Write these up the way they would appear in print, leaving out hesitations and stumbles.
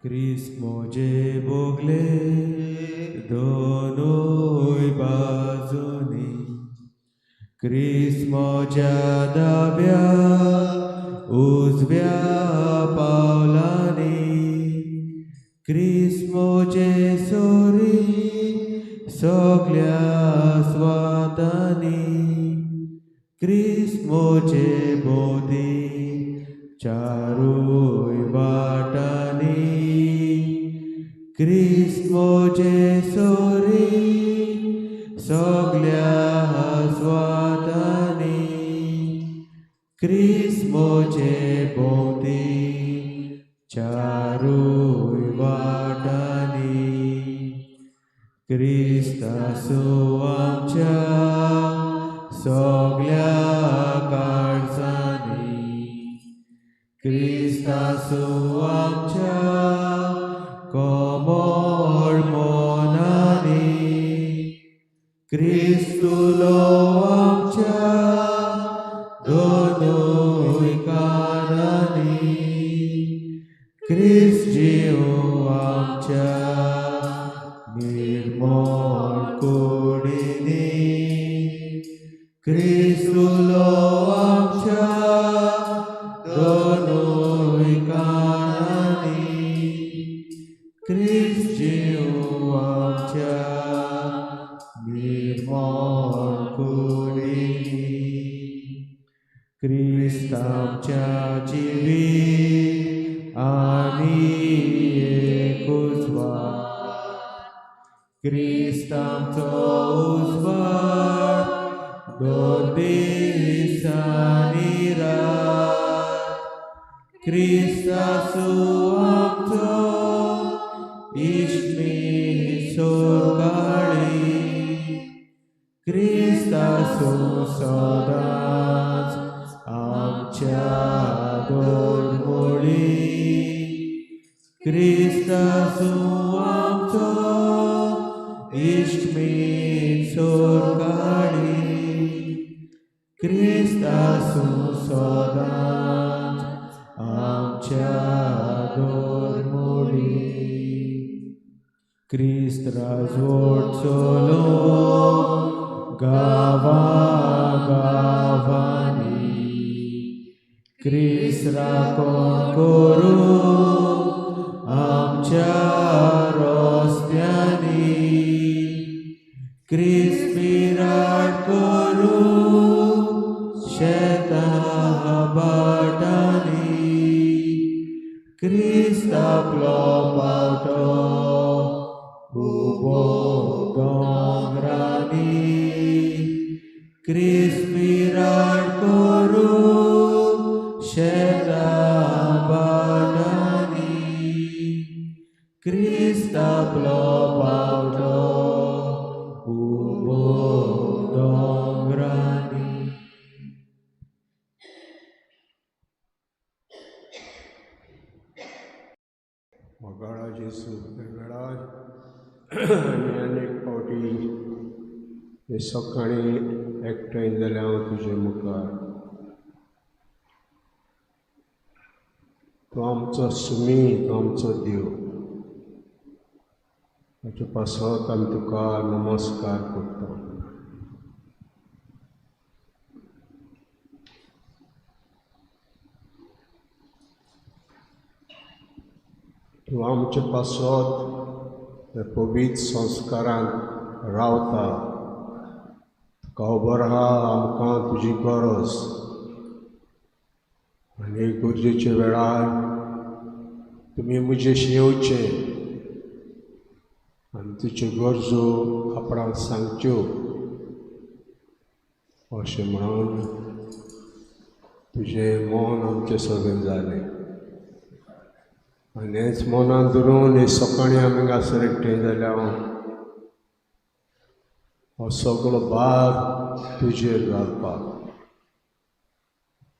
क्रिस्मोचे Bogle दोनोय बाजूनी, क्रिस्मोच्या दाव्या उजव्या पावलांनी, क्रिस्मोचे सोरी सगळ्या स्वातांनी, क्रिस्मोचे भोवती चारूय वाटांनी, क्रिस्मोचे सोरी सगळ्या स्वातांनी, क्रिस्मोचे भोवती चारूय वाटांनी, क्रिस्तासो आमच्या सगळ्या काळजांनी, क्रिस्तासो आमच्या कोमळ मोनांनी, क्रिस्तुलो आमच्या दोनोय कानांनी, क्रिस्त जीव आमच्या निर्मळ कुडींनी, क्रिस्तुलो आमच्या दोनोय कानांनी, क्रिस्त जीव आमच्या निर्मळ कुडींनी, क्रिस्त आमच्या जिवीत आनी एकूच वाट, क्रिस्त आमचो उजवाड दोन दिसांनी रात, क्रिस्तासो आमचो इश्ट सोरगाळी, क्रिस्तासो सदांच आमच्या दोरमोळी, क्रिस्तासो आमचो इश्ट सोरगाळी, क्रिस्तासो सदांच आमच्या दोरमोळी, क्रिस्त राजवट चलो गावा गावांनी, क्रिस्त राखण करू आमच्या रस्त्यांनी, क्रिस्त विराट करू शेतां बाटांनी, क्रिस्त आपलो पावटो उबो दोंगरांनी, क्रिस्त विराट करू शेतां बाटांनी, क्रिस्त आपलो पावटो उबो दोंगरांनी. वगाळा जेसू वेळार आनी अनेक फावटी हे सकाळी एकठांय जाल्यार हांव तुजे मुखार, तूं आमचो सुमी, तूं आमचो देव, हाचे पासत आमी तुका नमस्कार करता. तूं आमचे पासत हे पवित्र संस्कारांत रावता, तुका खबर आहा आमकां तुजी गरज, आनी गरजेच्या वेळार तुमी म्हजेशी येवचें आनी तुज्यो गरजो आपणाक सांगच्यो अशें म्हणून तुजें मन आमचें सगळें जालें. आनी हेच मनांत धरून हे सकाळीं आमी हांगासर एकठांय जाल्यार हो सगळो भार तुजेर घालपाक,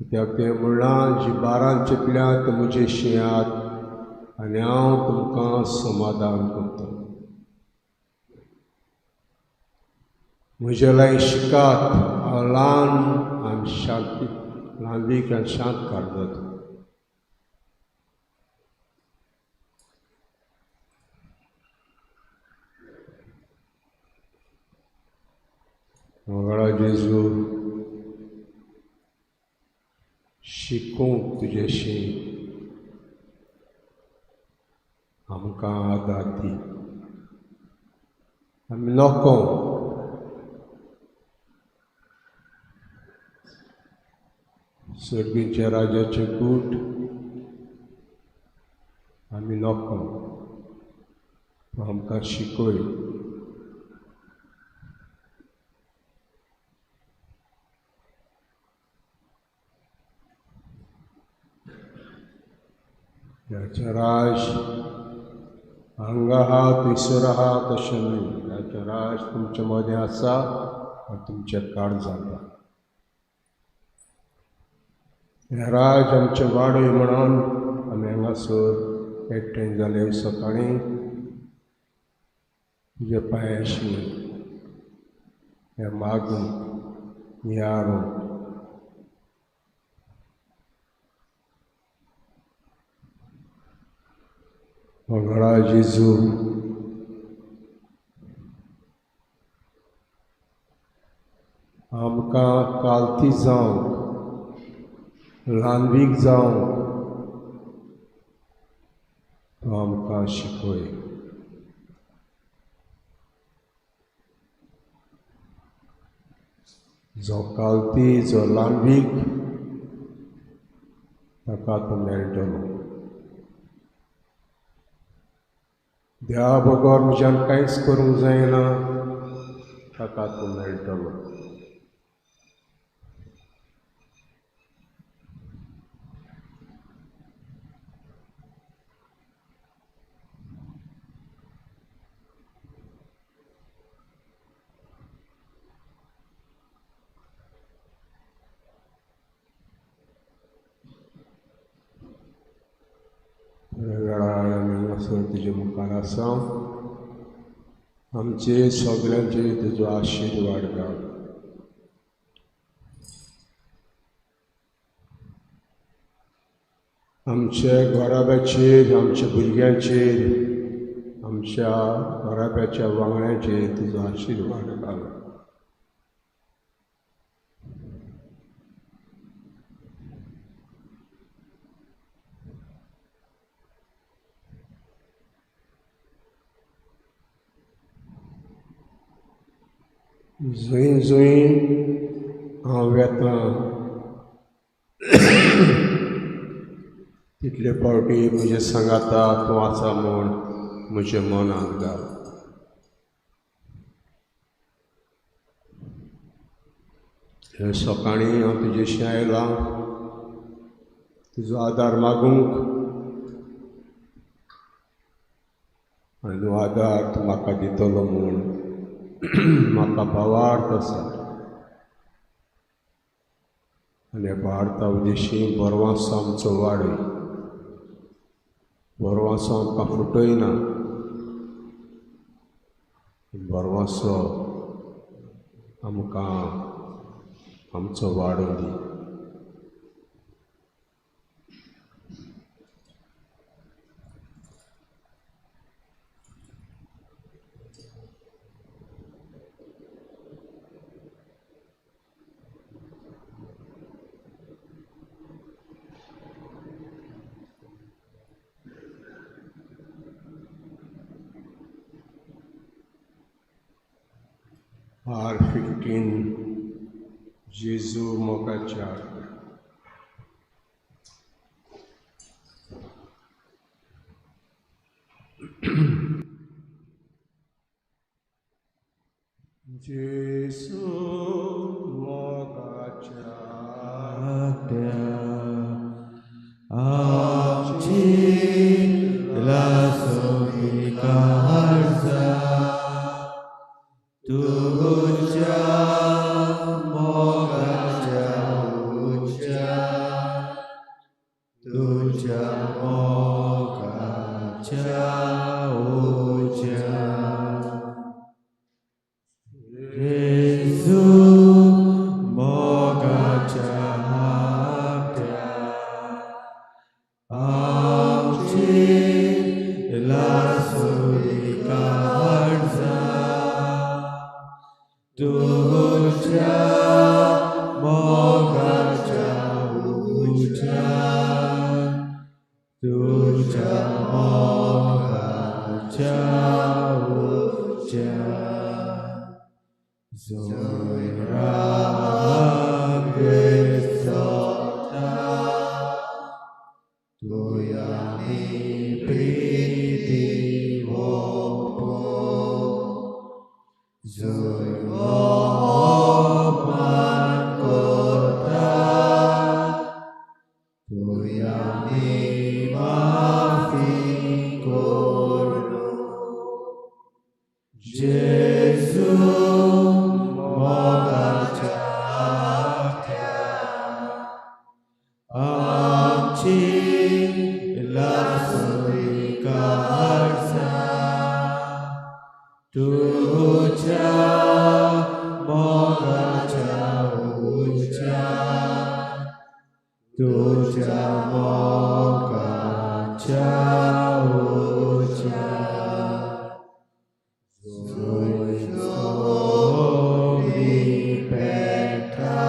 कित्याक तें म्हणलां जी बारान चिंतल्यात म्हजे शिंयात आनी हांव तुमकां समाधान करता. म्हजे लागीं शिकात, हांव ल्हान आनी शांती ल्हानलीक आनी शांत काडटा. मंगळा जेजू शिकूंक तुजेशी आमकां आदार दी. आमी नोको सर्गीच्या राजाचे कूट आमी नोको आमकां शिकय. ह्याचें राज हांगा आहा थंयसर आहा तशें न्हय. ह्याचें राज तुमचे मदें आसा आनी तुमच्या काळजांत आसा. हें राज आमचें वाडय म्हणून आमी हांगासर एकठांय जाले सकाळीं तुजे पांयाशी हें मागूंक यारूंक. मंगळा जेजू आमकां कालती जावंक ल्हानवीक जावंक तूं आमकां शिकय. जो कालती जो ल्हानवीक ताका तूं मेळटलो. देवा बगर म्हज्यान कांयच करूंक जायना ताका तूं मेळटलो. वेळार आमी हांगासर तुजे मुखार आसा. आमचे सगळ्यांचे तुजो आशिर्वाद घाल. आमच्या घराब्याचेर आमच्या भुरग्यांचेर आमच्या घराब्याच्या वांगड्यांचेर तुजो आशिर्वाद घाल. जूय हांव वेतां तितले फावटी म्हजे सांगाता तूं आसा म्हूण म्हज्या मनांत घाल. हे सकाळीं हांव तुजेशी आयलां तुजो आदार मागूंक आनी तो आदार तूं म्हाका दितलो म्हूण म्हाका भावार्थ आसा. आनी भावार्था उद्देशी बरवांसो आमचो वाडय. बरवांसो आमकां फुटयना. बरवांसो आमकां आमचो वाडो दी. R15 जेजू मोगाच्या जेजू मोगाच्या आमची लासोनी काळजा तुझ्या मोगाच्या उच्या तुझ्या मोगाच्या उच्या uccia Zoe ragesota Tuyami priti vopo Zoe voman kota Tuyami mafikoro Gesù mogacatia Amci lasurikarsa Tuja mogacauca Tuja mogacauca Zoe Petra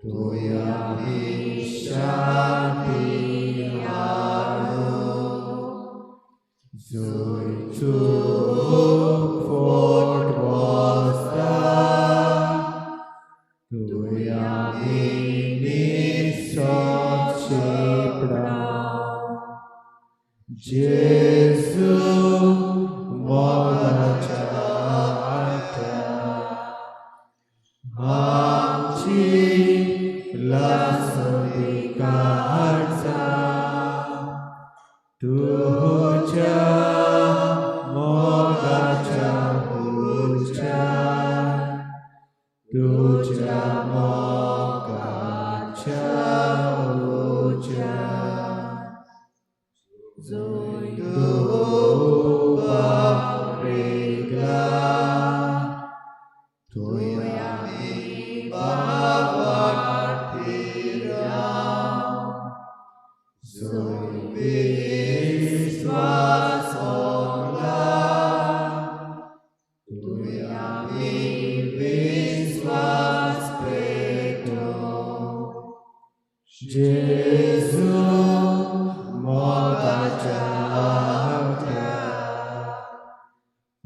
Tuyami Shantiaro Zoe Fort Vosta Tuyami Nisot Shipra Gesù mogacata Amci lasurikarsa Tuja mogacauca Tuja mogacauca Zoe regla Tuyami bhavatiram Zoe visvasola Tuyami visvaspeto Gesù mogacauca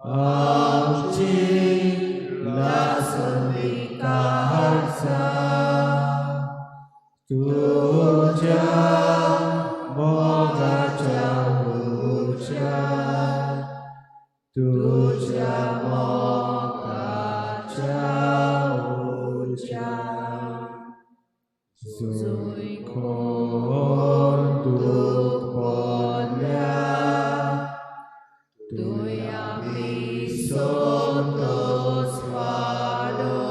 Amci lasurikarsa Tuja mogacauca Tuja mogacauca Zoe conduk ponya Tuyami sotos vado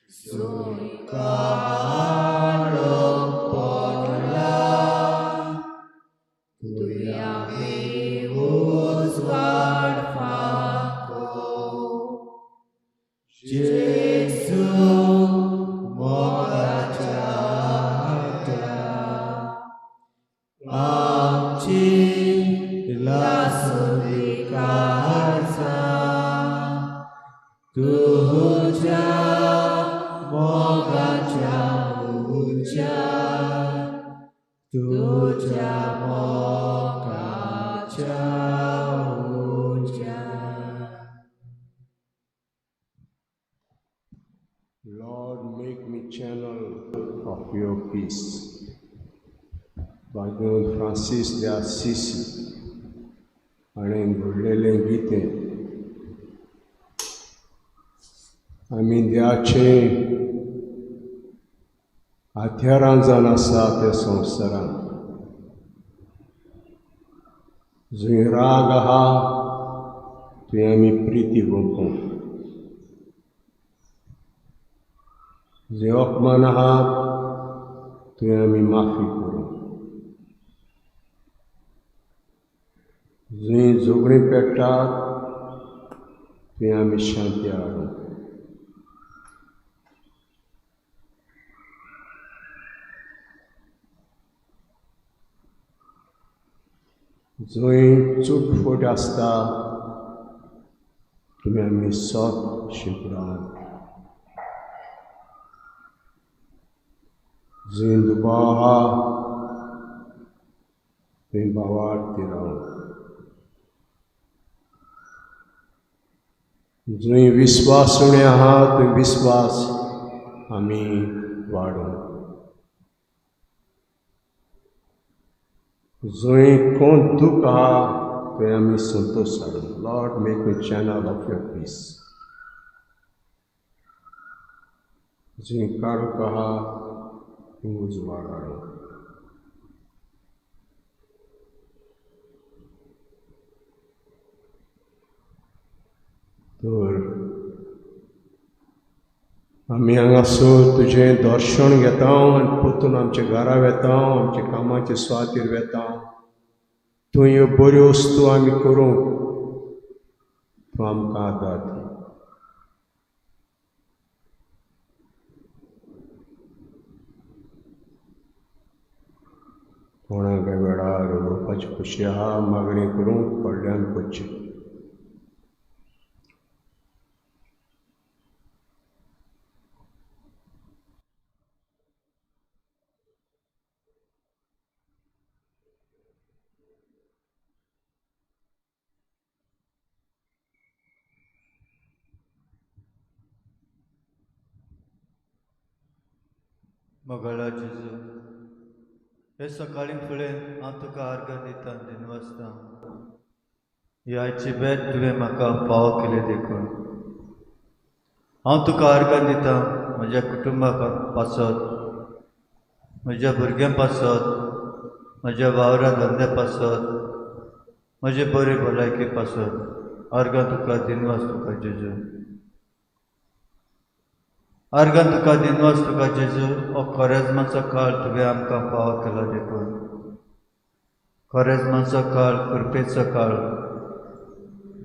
Zoe karok potla Tuyami usvad fako Gesù mogacata Amci lasurikarsa Tuja mogacauca Tuja mogacauca Lord, make me channel of your peace. Bhagwan Francis de Assisi हाणें घडलेलें गितें आमी देवाचें हाथ्यारां जावन आसा त्या संवसारांत जंय राग आहा थंय आमी प्रिती भोगूं जंय अपमान आहा थंय आमी माफी करूं जंय झगडीं पेट्टात थंय आमी शांती हाडूं जंय चूटफूट आसता थंय आमी सत शिकडात जंय दुबाव आहा तुम्ही भावार्थी राहो. जुई विश्वासुणे आहात तुमी विश्वास आमी वाडो. जुई कोण दूख आहा थंय आमी संतोश हाडूं. Lord make me channel of your peace. जुई काळोख आहा थंय उजवाड हाडूं. तर आमी हांगासर तुजें दर्शन घेता आनी परतून आमच्या घरा वेता, आमच्या कामाच्या सुवातेर वेता. तूं ह्यो बऱ्यो वस्तू आमी करूंक तूं आमकां आदार दी. कोणाक वेळार उलोवपाची खुशी आहा मागणी करूंक कडल्यान पडची. मोगला जेजू, हे सकाळी फुडें हांव तुका आर्गां दिता दिनवासता. ही आयची बेट तुवें म्हाका फावो केलें देखून हांव तुका आर्गां दिता. म्हज्या कुटुंबा पासत, म्हज्या भुरग्यां पासत, म्हज्या वावरा धंद्या पासत, म्हजे बरे भलायके पासत आर्गां तुका दिनवास तुका जेजू. आर्गां तुका दिनवास तुका जेजू. हो खोरेजमाचो काळ तुवें आमकां फावो केलो देखून खोरेजमाचो काळ, कृपेचो काळ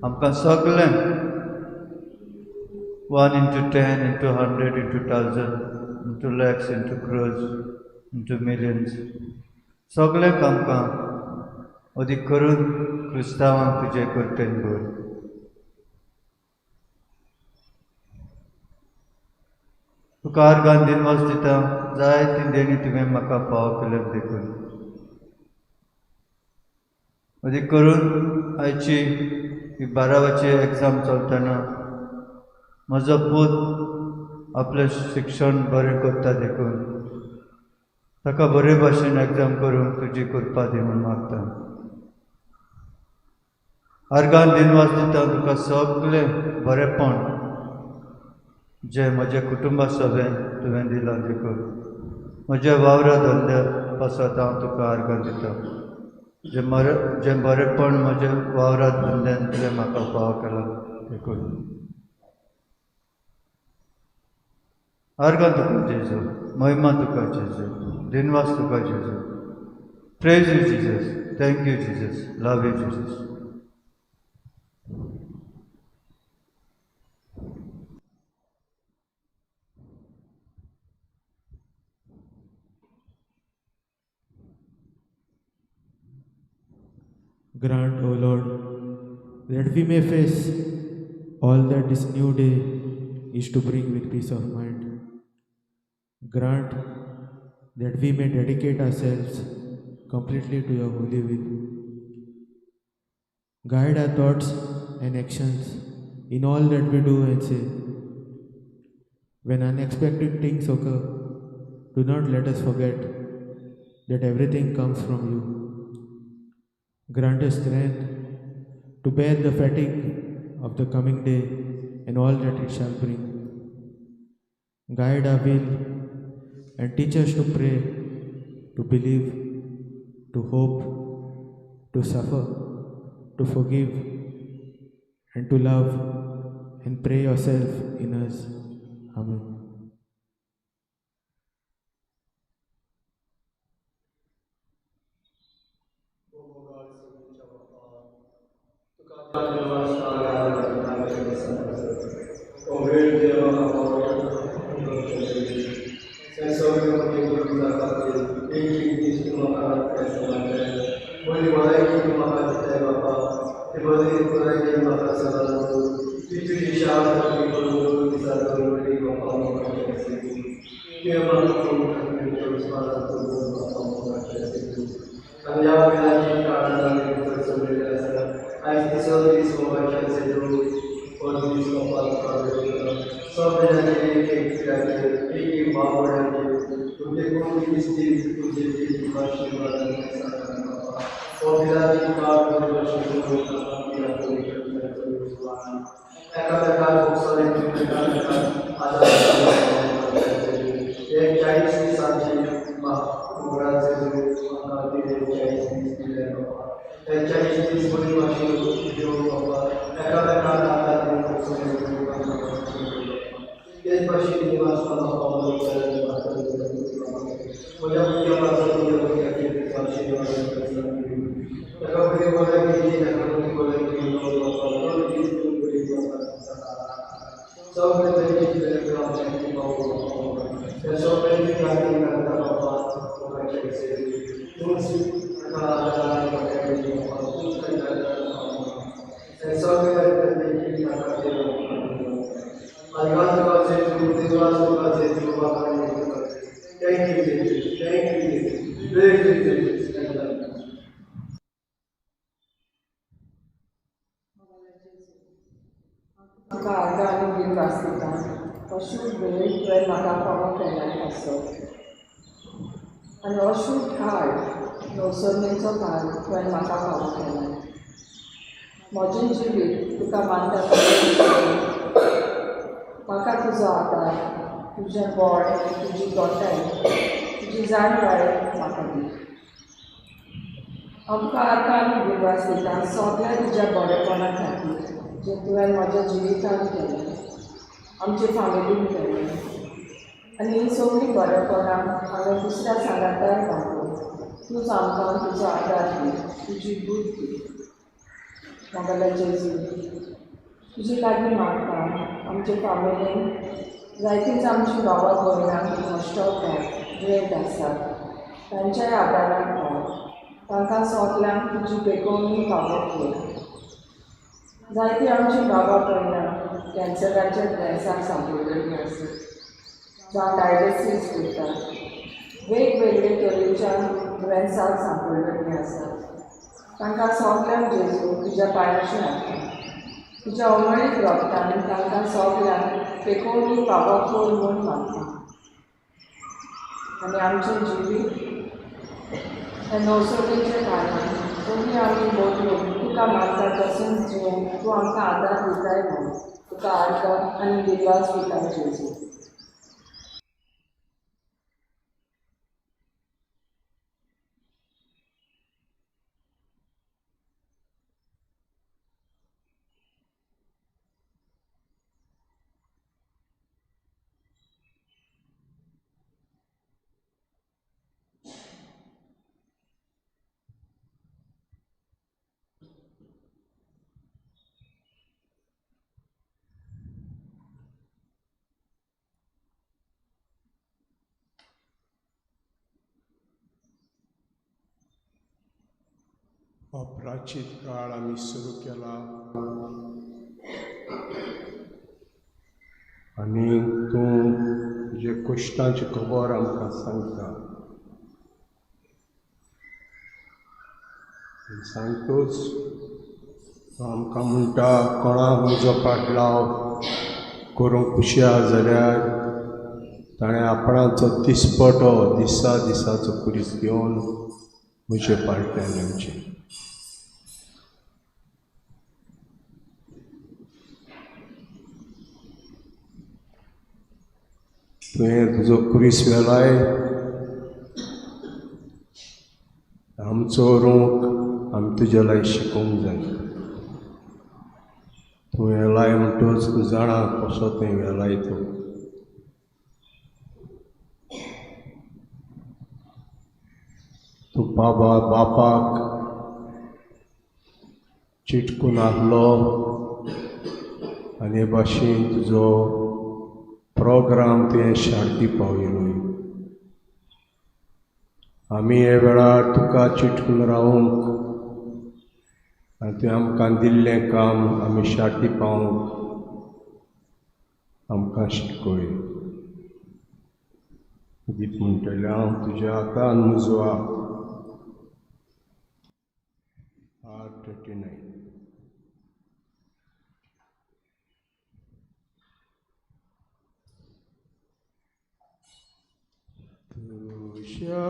आमकां सगळें 1 into 10 into 100 into 1000 into lakhs into crores into millions सगळ्यांक आमकां अदीक करून क्रिस्तांवांक तुजे करतेन भर. तुका आर्गां दिनवास दिता. जायतीं देणी तुवें म्हाका फावो केल्यात देखून अदीक करून आयची ही 12वाची एग्जाम चलतना म्हजो पूत आपलें शिक्षण बरें करता देखून ताका बरे भाशेन एग्जाम करून तुजी कृपा दी म्हूण मागता. आर्गां दिनवास दिता तुका सगळें बरेंपण जे म्हज्या कुटुंबा सभेन तुवें दिलां देखून म्हज्या वावरा धंद्या पासत हांव तुका आर्गां दिता. जे बरेंपण म्हज्या वावरा धंद्यान तुवें म्हाका फावो केलां देखून आर्गां तुका जेजू. महिमा तुका जेजू. दिनवास तुका जेजू. Praise you Jesus. Thank you Jesus. Love you Jesus. Grant, O Lord, that we may face all that this new day is to bring with peace of mind. Grant that we may dedicate ourselves completely to your holy will. Guide our thoughts and actions in all that we do and say. When unexpected things occur, do not let us forget that everything comes from you. Grant us strength to bear the fatigue of the coming day and all that it shall bring. Guide our will and teach us to pray, to believe, to hope, to suffer, to forgive, and to love, and pray yourself in us. Amen. Kami तुका आर्गां आनी been वाचता अशूं वेळ तुवें म्हाका फावो केल्यार आसो आनी अशूं काळ नवसरणेचो काळ तुवें म्हाका फावो केला म्हजें जिवीत तुका मानता म्हाका तुजो आदार तुजें बळ तुजी गोठाय तुजी जाणवाय म्हाका दी आमकां आर्गां आनी बीन वाचता सगळ्या तुज्या बरेपणा खातीर जें तुवें म्हज्या जिवितांत केलें आमचे फामिलीन केलें आनी ही सगळीं बरेपणां हांवें दुसऱ्या सांगातार वापरून तूंच आमकां तुजो आदार दी तुजी बुद्धी मोगल्या जेजू तुजे लागीं मागता आमचे फामिलीन जायतींच आमची भावां भयणां नश्टवतात दुयेंत आसात तांच्याय आदाराक पाव तांकां सोगल्यांक तुजी बेगोवणी फावो कर जायतीं आमची भावां भयणां कॅन्सराच्या दुयेंसाक सांपळिल्लीं आसात जावं डायलिसीस करतात वेगवेगळे तरेच्या दुयेंसाक सांपळिल्लीं आसात तांकां सोगल्यांक जेजू तुज्या पांयाचेर हाडटा तुज्या अमळीक रोगतान तांकां सोगल्यांक बेगोवणी फावो कर म्हूण मागता आनी आमचें जिवीत हे नवसरणेच्या काळान सगळीं आमी बदलून तुका मानता तशेंच जिवन तूं आमकां आदार दिताय म्हणून तुका आर्गां आनी दिवस दिता जेजू हो प्राचीन काळ आमी सुरू केला आनी तूं तुजे कश्टांची खबर आमकां सांगता सांगतोच आमकां म्हणटा कोणाक म्हजो पाटलाव करूंक हुशार जाल्यार ताणें आपणाचो दिसपटो दिसा दिसाचो कुरीस घेवन म्हजे पाटल्यान येवचें तुवें तुजो कुरीस वेलाय आमचो रूख आमी तुजे लाय शिकोवंक जाय तूं वेलाय म्हणटच तूं जाणा कसो तुवें वेलाय तो तूं बापाक चिटकून आहलो आनी हे भाशेन तुजो प्रोग्राम तुवें शांती पावयलोय आमी हे वेळार तुका चिटकून रावूंक आनी तुवें आमकां दिल्लें काम आमी शांती पावूंक आमकां शिकय गीत म्हणटलें हांव तुज्या हातान मुजवा R39 तुझ्या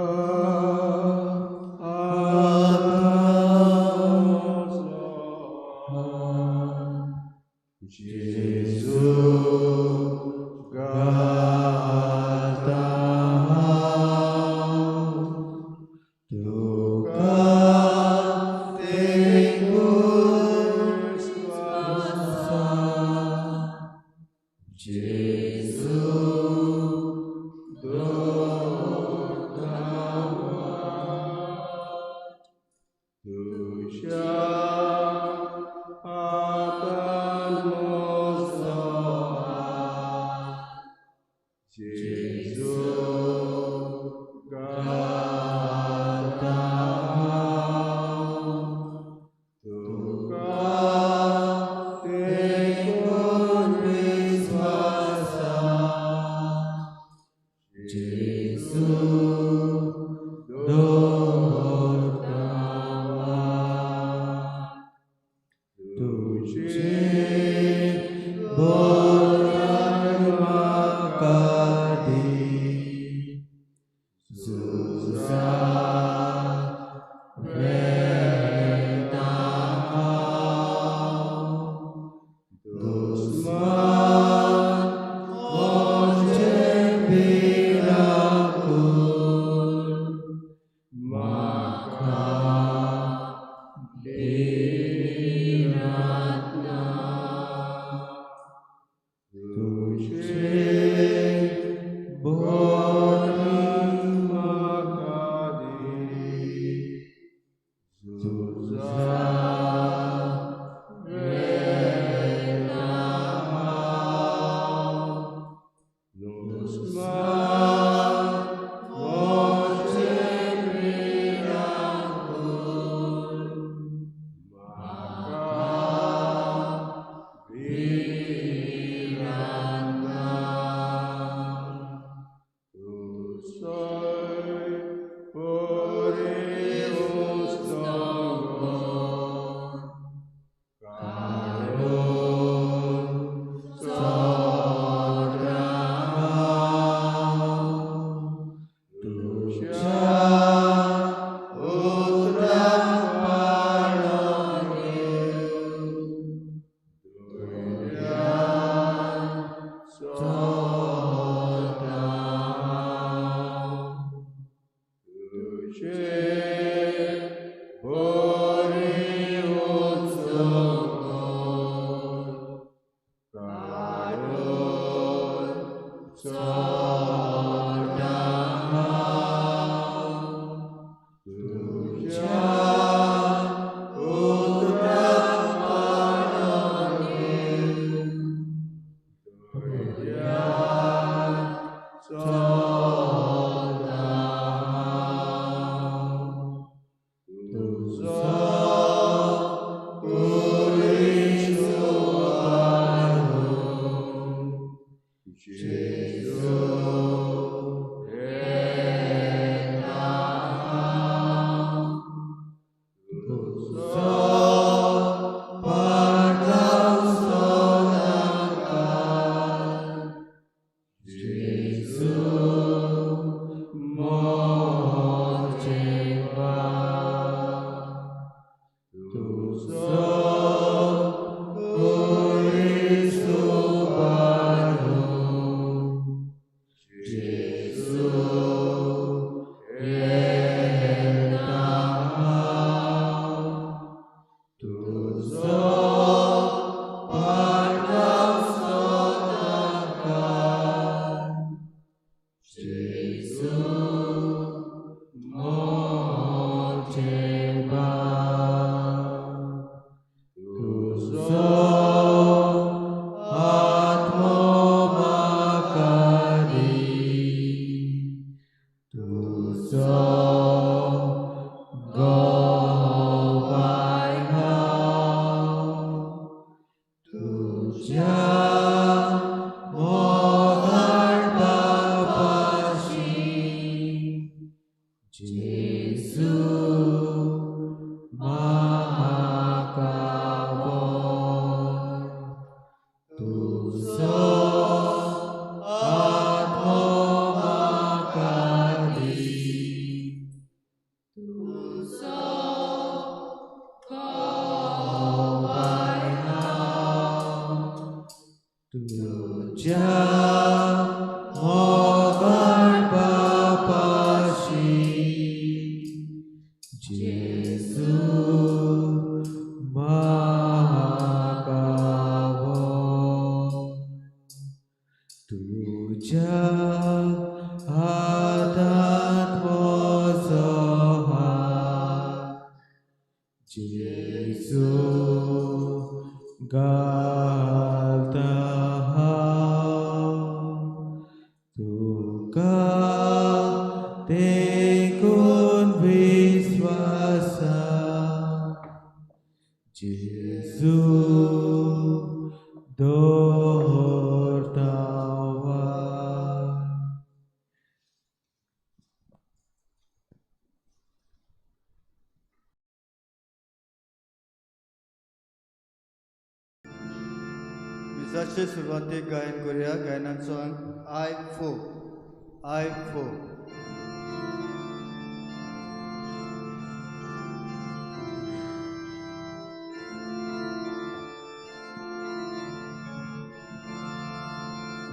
Jesus. जेजू घालता तुका देखून विश्वासा जेजू दवरता मिसाचे सुरवातेक गायन करूया. गायनाचो अंक आय फो.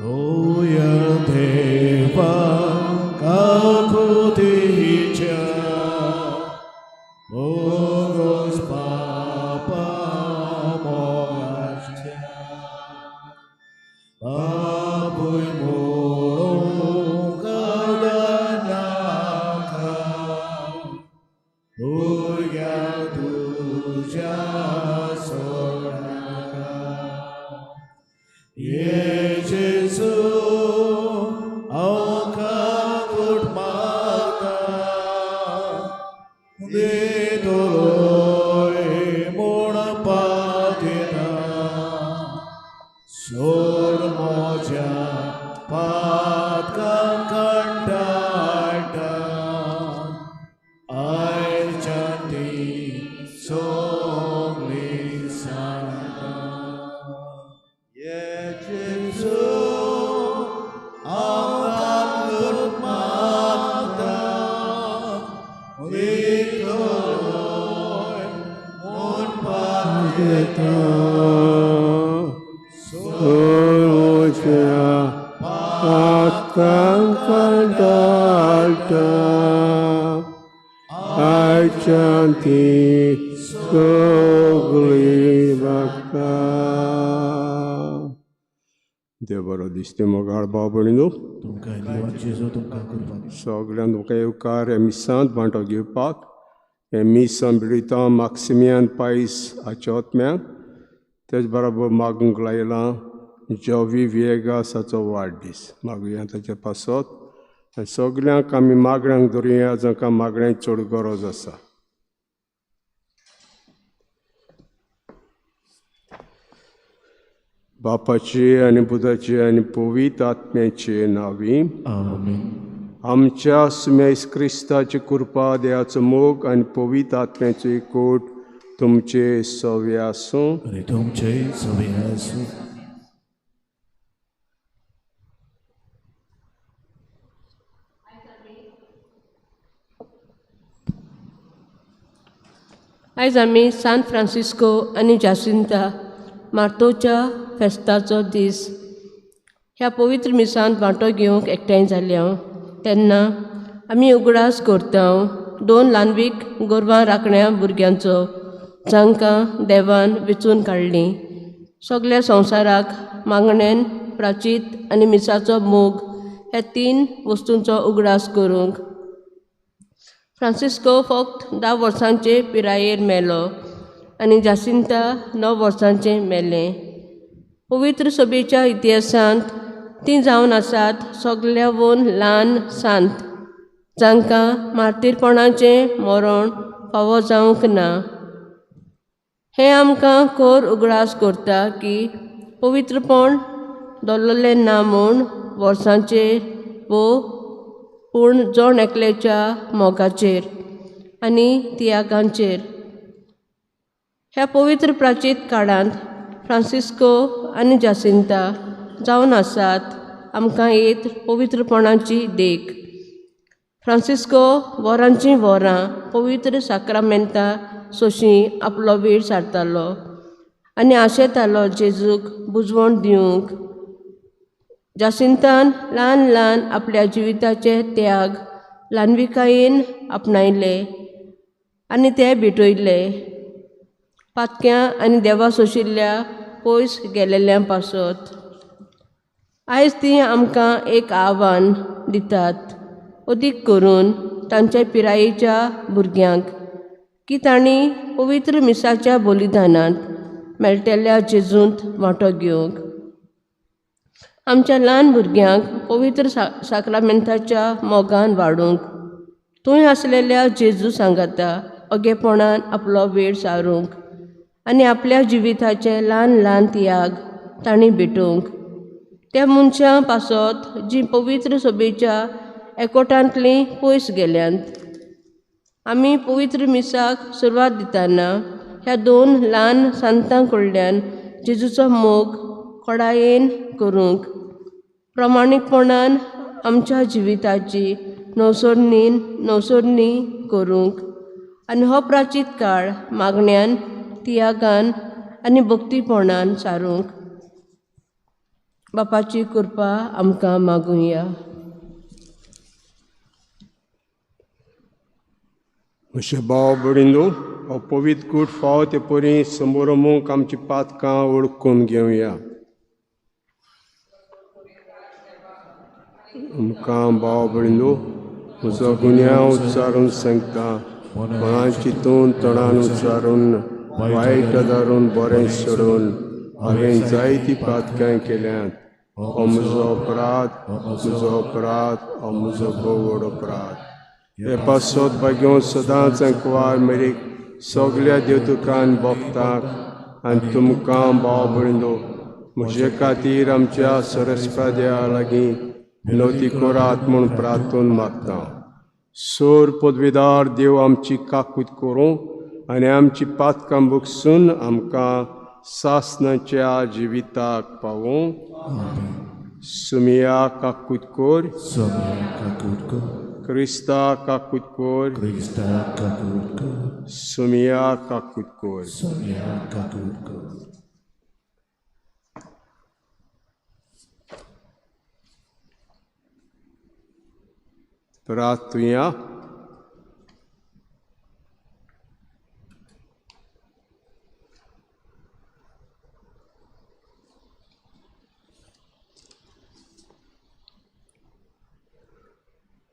오야 대바 가고디자 모고스 파파 모가자 바보이 모로 가다나카 오야 두자 소나카 예제수 아오카불 마가 네도로에 모나파데나 솔모자 팟강간달다 아이찬디 송리사나 예제수 아오카불마다 리토로이 온파게타 소로자 팟강간달다 아이찬티 소글리바카 देवारो दिसते मोगाळ बाबणीनो तुमकां देवा जेजू तुमकां कुर्बान सगळ्यांक तुमकां येवकार मिसांत वांटो घेवपाक मिसान बिडिता माक्सिमियान पायस आचोत्म्यांक तेच बरोबर मागूंक लायलां जोवी विएगासाचो वाडदीस मागुया ताचे पासत आनी सगळ्यांक आमी मागण्यांक धरुया जांकां मागण्यांक चड गरज आसा. बापाचे आनी पुताचे आनी पवित्र आत्म्याचे नांवी आमीन. आमच्या सुमेस क्रिस्ताची कृपा देवाचो मोग आनी पवित्र आत्म्याचो एकूट तुमचे सव्या आसूं. आनी तुमचे सवे आसूं. आयज आमी सान फ्रांसिस्को आनी जासिंता मार्तोच्या फेस्ताचो दीस. ह्या पवित्र मिसांत वांटो घेवंक एकठांय जाल्या तेन्ना आमी उगडास करता 2 ल्हानवीक गोरवां राखण्या भुरग्यांचो जांकां देवान वेंचून काडलीं. सगळ्या संवसाराक मागणेन प्राचीत आनी मिसाचो मोग ह्या 3 वस्तूंचो उगडास करूंक. फ्रांसिस्को फकत 10 वर्सांचे पिरायेर मेलो आनी जासिंता 9 वर्सांचें मेलें. पवित्र सभेच्या इतिहासांत तीं जावन आसात सगळ्यावून ल्हान सांत जांकां मार्तीरपणाचें मरण फावो जावंक ना. हें आमकां खर उगडास करता की पवित्रपण दवरलें ना म्हूण वर्सांचेर पूण जण एकल्याच्या मोगाचेर आनी तियागांचेर. ह्या पवित्र प्राचीत काळांत फ्रांसिस्को आनी जासिंता जावन आसात आमकां एक पवित्रपणाची देख. फ्रांसिस्को वरांचीं वरां पवित्र साक्रामेंतां सोंशीं आपलो वेळ सारतालो आनी आशेतालो जेजूक बुजवण दिवंक. जासिंतान ल्हान ल्हान आपल्या जिविताचे त्याग ल्हानविकायेन आपणायले आनी ते भेटयले पातक्यां आनी देवा सोशिल्ल्या पयस गेलेल्या पासत. आयज तीं आमकां एक आव्हान दितात अदीक करून तांच्या पिरायेच्या भुरग्यांक की तांणी पवित्र मिसाच्या बलिदानांत मेळटल्या जेजूंत वांटो घेवंक, आमच्या ल्हान भुरग्यांक पवित्र साक्रामेंताच्या मोगान वाडूंक, थंय आसलेल्या जेजू सांगाता ओगेपणान आपलो वेळ सारूंक आनी आपल्या जिविताचे ल्हान ल्हान त्याग तांणी भेटोवंक, त्या मनशां पासत जी पवित्र सभेच्या एकवटांतलीं पयस गेल्यांत. आमी पवित्र मिसाक सुरवात दितना ह्या 2 ल्हान संतां कडल्यान जेजूचो मोग खोडायेन करूंक, प्रमाणीकपणान आमच्या जिविताची नवसोडणी करूंक आनी हो प्राचीत काळ मागण्यांन, तियागान आनी भक्तीपणान सारूंक बापाची कृपा आमकां मागुया. अशे भाव भयणींनो, हो पवित्र कूट फावो ते परी समोर मोग आमची पातकां ओळखून घेवया. आमकां भाव भयणींनो, म्हजो गुन्यांव उच्चारून सांगता, मनान चिंतून तोंडान उच्चारून वायट धरून बरें सोडून हांवें जायतीं पातकां केल्यांत. हो म्हजो अपराध, हो म्हजो भोव अपराध. हे पासत भाग्यो सदांच अंकवार मेरेक सगल्या देवतुकान भोगताक आनी तुमकां भाव भयणींनो, म्हजे खातीर आमच्या सरस्पाद्या लागीं विनवती करात म्हूण प्रार्थून मागता. सोर पदवीदार देव आमची काकूट करूं आनी आमची पातकां भुगसून आमकां सासणाच्या जिविताक पावूं. सुमिया काकूट कोर, क्रिस्ता काकूट कोर, सुमिया काकूट कोर. प्रार्थुया.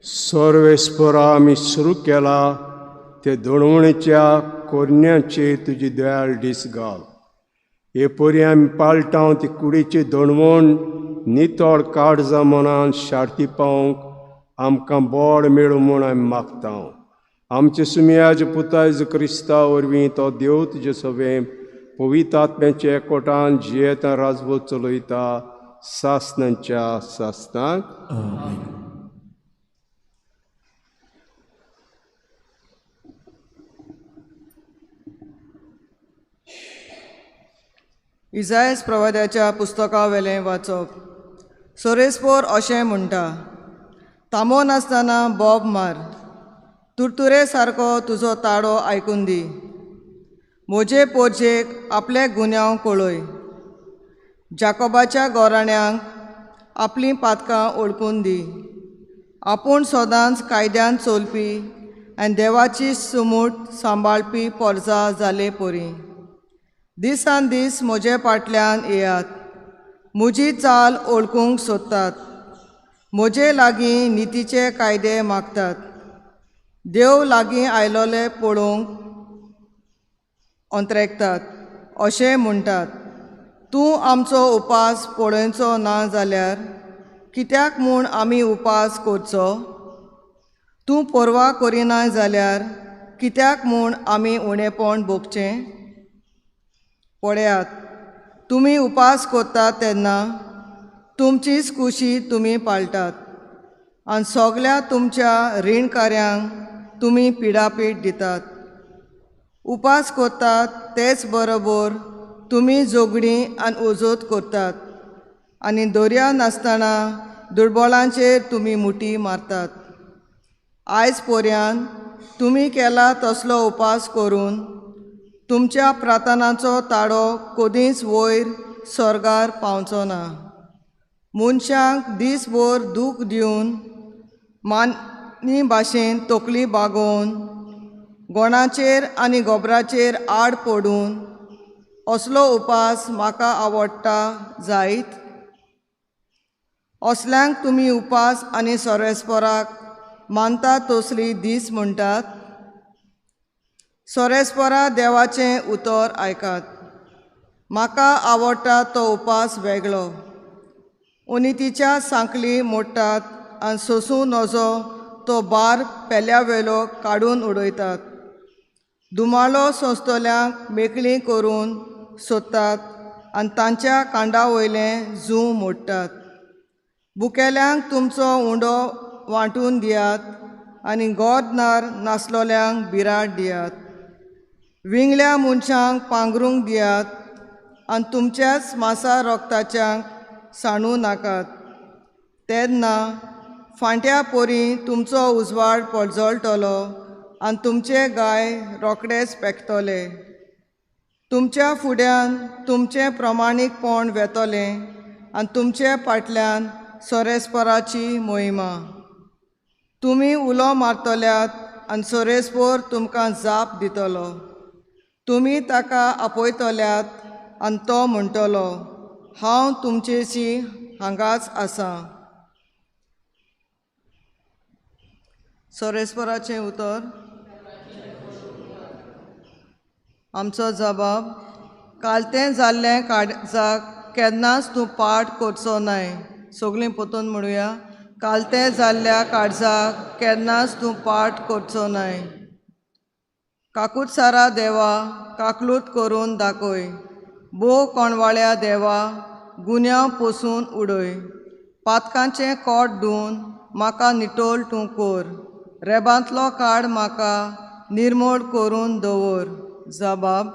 सर्वेस्परा आमी सुरू केला ते दोणवणेच्या कोरण्यांचेर तुजी दयाळ दीस घाल. हे परी आमी पाळटाव ती कुडीची दोणवण नितळ काळजा मनान शार्ती पावंक आमकां बोड मेळूं म्हूण आमी मागता. आमचे सुमियाचे पुता जेजू क्रिस्ता वरवीं तो देव तुजे सभें पवित्र आत्म्याच्या एकवटान जियेता राजवट चलयता सासणांच्या सासणांक. इसायास प्रवाद्याच्या पुस्तका वेलें वाचप. सोरेस्पोर अशें म्हणटा, थांबो नासतना बोब मार, तुरतुरे सारको तुजो ताडो आयकून दी. म्हजे पोरचेक आपले गुन्यांव कळय. जाकोबाच्या गोराण्यांक आपलीं पातकां ओळखून दी. आपूण सदांच कायद्यान चलपी आनी देवाची सुमूट सांबाळपी पोरजा जाले परी. दिसान दीस म्हजे फाटल्यान येयात. म्हजी चाल ओळखूंक सोदतात. म्हजे लागीं नितीचे कायदे मागतात. देव लागीं आयलोले पळोवंक अंत्रेकतात. अशें म्हणटात, तूं आमचो उपास पळोवचो ना जाल्यार कित्याक म्हूण आमी उपास करचो? तूं परवा करिना जाल्यार कित्याक म्हूण आमी उणेपण भोगचें? पळयात, तुमी उपास करतात तेन्ना तुमचीच कुशी तुमी पाळटात आनी सगल्या तुमच्या रीणकार्यांक तुमी पिडापीड दितात. उपास करतात तेच बरोबर तुमी झगडीं आनी उजत करतात आनी दर्या नासतना दुर्बळांचेर तुमी मुठी मारतात. आयज पर्यान तुमी केला तसलो उपास करून तुमच्या प्रार्थनांचो ताळो कदींच वयर स्वर्गार पावचो ना. मनशांक दीसभर दूख दिवन मानी भाशेन तकली बागोवन गोणाचेर आनी गोबराचेर आड पडून असलो उपास म्हाका आवडटा जायत. असल्यांक तुमी उपास आनी सर्वेस्पराक मानतात तसली दीस म्हणटात. सोरेस्परा देवाचें उतर आयकात. म्हाका आवडटा तो उपास वेगळो. उनितीच्या सांकली मोडटात आनी सोंसूं नजो तो बार पेल्यावेलो काडून उडयतात. दुमाळो सोंसतल्यांक मेकळीं करून सोदतात आनी तांच्या कांडा वयलें जूं मोडटात. बुकेल्यांक तुमचो उंडो वांटून दियात आनी गोडनार नासलोल्यांक भिरांत दियात. विंगल्या मनशांक पांघरूंक दियात आनी तुमच्याच मांसा रोगताच्यांक सांडूं नाकात. तेन्ना फांट्या पोरी तुमचो उजवाड पडजळटलो आनी तुमचे गाय रोखडेच पेकतले. तुमच्या फुड्यान तुमचें प्रमाणीकपण वेतोलें आनी तुमचे फाटल्यान सोरेस्पराची मोहिमा. तुमी उलो मारतल्यात आनी सोरेस्पोर तुमकां जाप दितलो. तुमी ताका आपयतल्यात आनी तो म्हणटलो, हांव तुमचेशी हांगाच आसां. सोरेस्पराचें उतर. आमचो जबाब, कालतें जाल्लें काळजाक केन्नाच तूं पाट करचो न्हय. सगळीं पोतून म्हणुया. कालतें जाल्ल्या काळजाक केन्नाच तूं पाट करचो न्हय. काकूटसारा देवा, काकलूट करून दाखय. भोव कोणवाळ्या देवा, गुन्यांव पुसून उडय. पातकांचें कोट धुवन म्हाका निटोल तूं कर. रेबांतलो काड म्हाका निर्मोळ करून दवर. जबाब,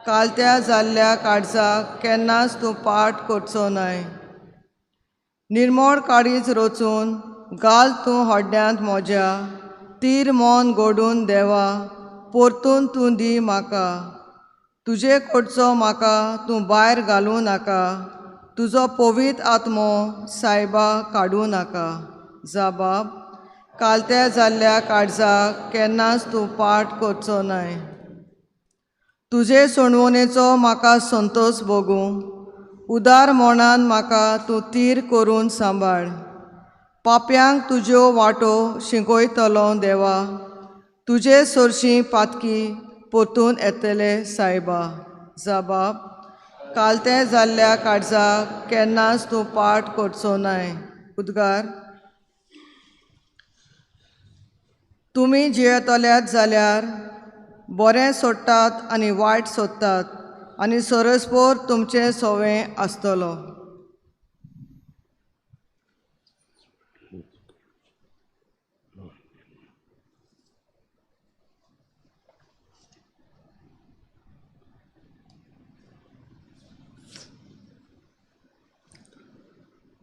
कालत्या जाल्ल्या काळजाक केन्नाच तूं पाट करचो न्हय. निर्मोळ काळीज रचून घाल तूं होड्ड्यांत म्हज्या. तीर मोन घडून देवा, परतून तूं दी म्हाका. तुजे कडचो म्हाका तूं भायर घालूं नाका. तुजो पवित्र आत्मो सायबा काडूं नाका. जबाब, कालत्या जाल्ल्या काळजाक केन्नाच तूं पाट करचो न्हय. तुजे सोणवणेचो म्हाका संतोश भोगूं. उदार मोणान म्हाका तूं तीर करून सांबाळ. पाप्यांक तुज्यो वाटो शिंकयतलो देवा. तुजे सरशीं पातकी परतून येतले सायबा. जबाब, कालतें जाल्ल्या काळजाक केन्नाच तूं पाट करचो न्हय. उद्गार. तुमी जियेतल्यात जाल्यार बरें सोडटात आनी वायट सोदतात आनी सोरेस्पोर तुमचें सवें आसतलो.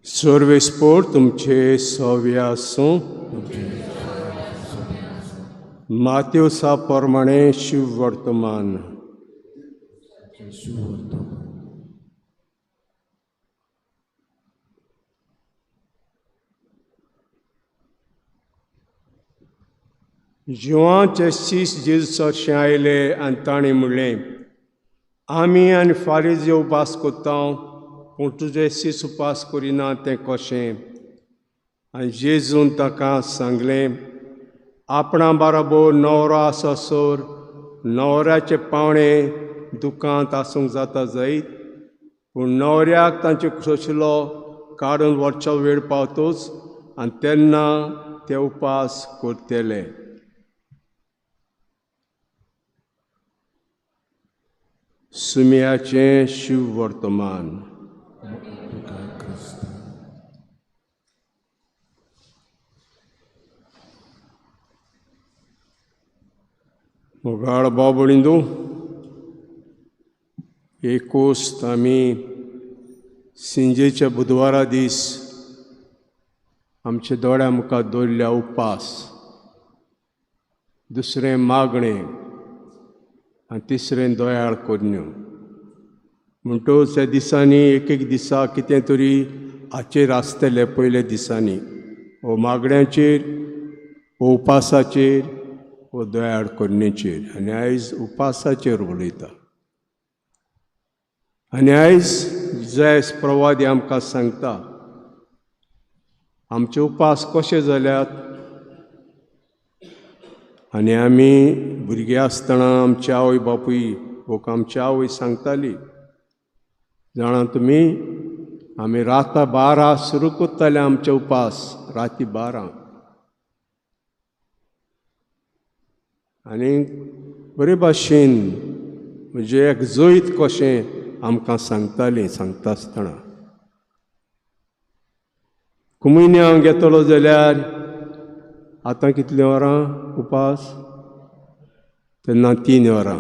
सोर्वेस्पोर तुमचे सव्य आसूं. माथ्योसा प्रमाणे शुभ वर्तमान. जिवांचे शीस जेजूसाचें आयले आनी ताणें म्हणलें, आमी आनी फारीज उपास कोत्ता, पूण तुजें शीस उपास करिना तें कशें? आनी जेजून ताका सांगलें, आपणा बाराबर न्हवरो आसोसोर न्हवऱ्याचे पावणे दुकांत आसूंक जाता जायत, पूण न्हवऱ्याक तांचे सोशिलो काडून व्हरचो वेळ पावतोच आनी तेन्ना ते उपास करतले. सुमयाचें शुभ वर्तमान. मोगाळ बाबळिंदू, एकोस्त आमी सिंजेच्या बुधवारा दीस आमच्या दोळ्या मुखार दवरल्या उपास, दुसरें मागणें आनी तिसरें दोयाळ कोन्यो. म्हणटच ह्या दिसांनी एक एक दिसा कितें तरी हाचेर आसतलें. पयल्या दिसांनी वो मागण्यांचेर, वो उपासाचेर, वो दोयाळ कोन्नेचेर. आनी आयज उपासाचेर उलयता. आनी आयज जयस प्रवादी आमकां सांगता आमचे उपास कशे जाल्यात आनी आमी भुरगीं आसतना आमची आवय बापूय लोक आमची आवय सांगताली, जाणा तुमी, आमी रातां 12 सुरू करताले आमचे उपास, राती 12. आनी बरे भाशेन म्हणजे एक जैत कशें आमकां सांगतालीं सांगता आसतना. कुमिन्यांव घेतलो जाल्यार आतां कितलीं वरां उपास? तेन्ना 3 वरां.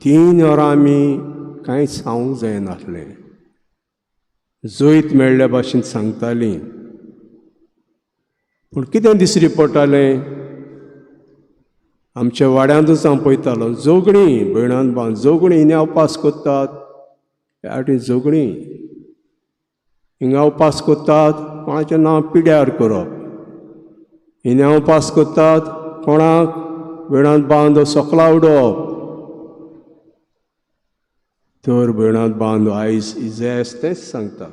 3 वरां आमी कांयच खावंक जायनासलें. जैत मेळ्ळ्या भाशेन सांगतालीं. पूण कितें दिसरी पडटालें? आमच्या वाड्यांतूच हांव पळयतालो, जोगणीं भयणान भावन जोगणीं हिंगा उपास करतात, ह्या वाटेन जोगणीं हिंगा उपास करतात, कोणाचें नांव पिड्यार करप. हिंगा उपास करतात, कोणाक भयणान भावन सोकला उडोवप. तर भयणान भावन आयज इजेस तेंच सांगता.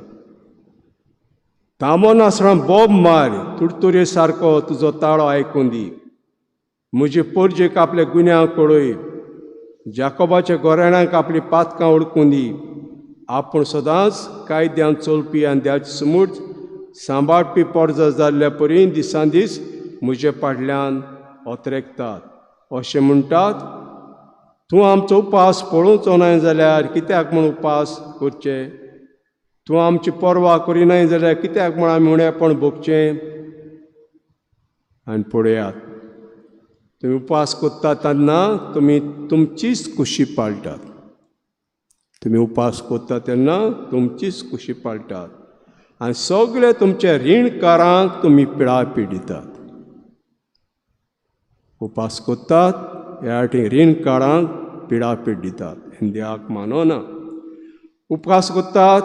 तामो नासतना बोब मार, तुडतुरे सारको तुजो ताळो आयकून दी. म्हजे परजेक आपल्या गुन्यांक पळय, जाकोबाच्या गोरेणांक आपली पातकां उडकून दी. आपूण सदांच कायद्यान चलपी आनी देवाची समूट सांबाळपी पर्जा जाल्ल्या परी दिसान दीस म्हजे फाटल्यान ओतरेकतात. अशें म्हणटात, तूं आमचो उपास पळोवचो न्हय जाल्यार कित्याक म्हूण उपास करचे? तूं आमची परवा करिनाय जाल्यार कित्याक म्हूण आमी उणेंपण भोगचें? आनी पळयात, तुमी उपास करतात तेन्ना तुमी तुमचीच खुशी पाळटात. तुमी उपास करतात तेन्ना तुमचीच खुशी पाळटात आनी सगळे तुमच्या रीणकारांक तुमी पिडापी दितात. उपास करतात ह्या वाटेन रीणकारांक पिडापीट दितात, हें देवाक मानना. उपवास करतात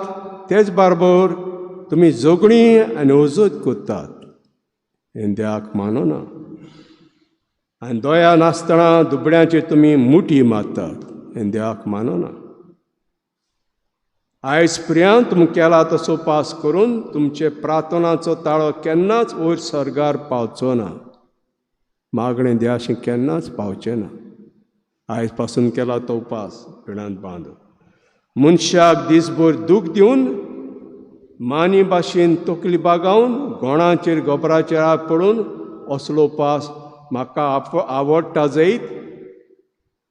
तेच बरोबर तुमी जोगणी आनी ओजत करतात, हें देवाक मानना. आनी दोया नासतना दुबळ्यांचेर तुमी मुठी मारतात, हें देवाक मानना. आयज पर्यंत तुमी केला तसो उपास करून तुमचे प्रार्थनाचो ताळो केन्नाच वयर सर्गार पावचो ना. मागणें देवाशी केन्नाच पावचें ना. आयज पासून केला तो उपास पिणांत बांदून मनशाक दिसभर दूख दिवन, मानी भाशेन तकली बागावन, गोणाचेर गोबराचेर आळ पडून असलो उपास म्हाका आवडटा जायत.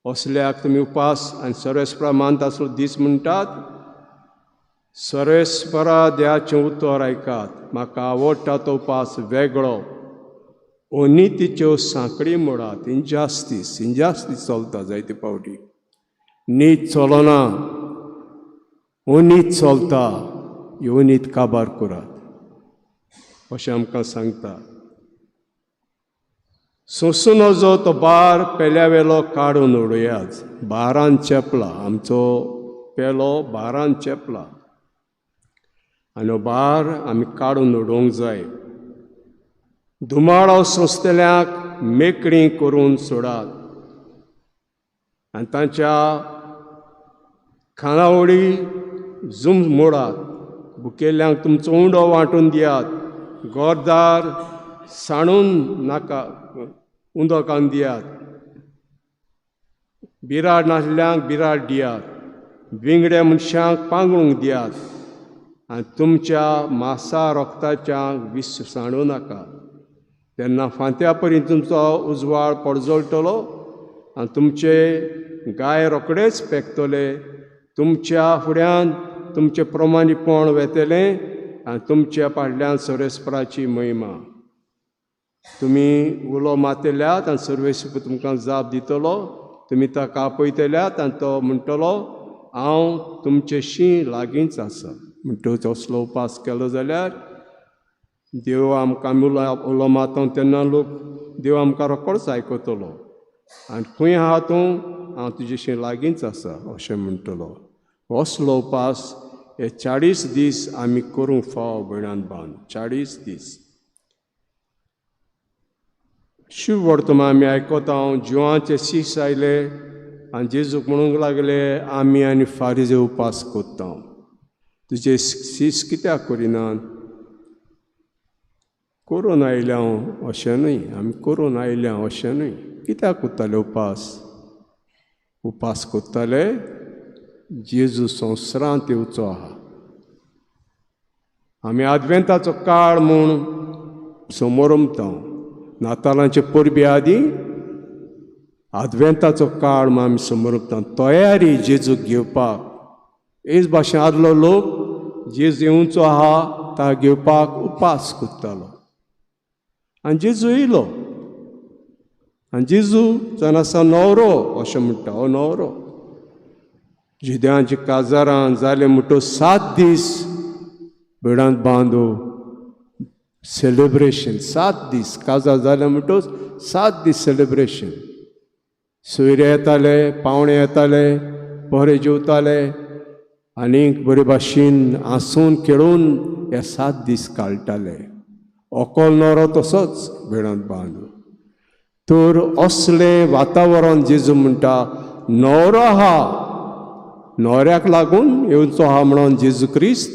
असल्याक तुमी उपास आनी सर्वेस्परा मानता असलो दीस म्हणटात. सर्वेस्परा देवाचें उतर आयकात. म्हाका आवडटा तो उपास वेगळो. अनितीच्यो सांकडी मोडात. इंजास्तीस चलता जायते पावटी. नीत चलना, अनीत चलता. अनीत काबार करात, अशें आमकां सांगता. सोंसून वचो तो बार पेल्यावेलो काडून उडयात. बारान चेपला, आमचो पेलो बारान चेपला आनी हो बार आमी काडून उडोवंक जाय. धुमाळो सोंसतल्यांक मेकळीं करून सोडात आनी तांच्या खाणावळी झूम मोडात. भुकेल्ल्यांक तुमचो उंडो वांटून दियात. गोरदार साणून नाका उदकान दियात. बिराड नासल्यांक बिराड दियात. विंगड्या मनशांक पांगूंक दियात आनी तुमच्या मासा रोगताच्यांक विस सांडूं नाका. तेन्ना फांत्या परी तुमचो उजवाड पडजळटलो आनी तुमचे गाय रोखडेच पेकतले. तुमच्या फुड्यान तुमचें प्रमाणीपण वेतलें आनी तुमच्या फाटल्यान सर्वेस्पराची महिमा. तुमी उलो मातयल्यात आनी सर्वेस्पर तुमकां जाप दितलो. तुमी ताका आपयतल्यात आनी तो म्हणटलो, हांव तुमचेशी लागींच आसा. म्हणटच असलो उपास केलो जाल्यार देव आमकां उलो मातों तेन्ना लोक देव आमकां रोखडोच आयकतलो आनी खंय आहा तूं, हांव तुजेशी लागींच आसा अशें म्हणटलो. असलो उपास हे 40 दीस आमी करूंक फाव भयणान भावन. 40 दीस. शुभ वर्तमान आमी आयकता. जिवांचे शीस आयले आनी जेजूक म्हणूंक लागले, आमी आनी फारिजे उपास करता. तुजे शीस कित्याक करिनात? करून आयल्या अशें न्हय, आमी करून आयल्या अशें न्हय. कित्याक कोत्ताले उपास कोत्ताले जेजू संवसारांत येवचो आहा. आमी आदवेंताचो काळ म्हूण समोर उमतां. नातालांचे परबे आदीं आदवेंताचो काळ म्हूण आमी समोर उमतां. तयारी जेजूक घेवपाक. हेच भाशेन आदलो लोक जेजू येवचो आहा ता घेवपाक उपास कोत्तालो. आनी जेजू येयलो. आनी जेजू जावन आसा न्हवरो अशें म्हणटा. हो न्हवरो जुद्यांच्या काजारां जाले म्हणटच 7 दीस भिडांत बांदून सेलिब्रेशन. 7 दीस काजार जाले म्हणटच 7 दीस सेलिब्रेशन. सोयरे येताले, पावणे येताले, बरे जेवताले आनी बरे भाशेन हांसून खेळून हे 7 दीस काडटाले. ओकोल न्हवरो तसोच भिडांत बांदून. तर असलें वातावरण जेजू म्हणटा न्हवरो आहा, न्हवऱ्याक लागून येवचो आहा म्हणून जेजू क्रिस्त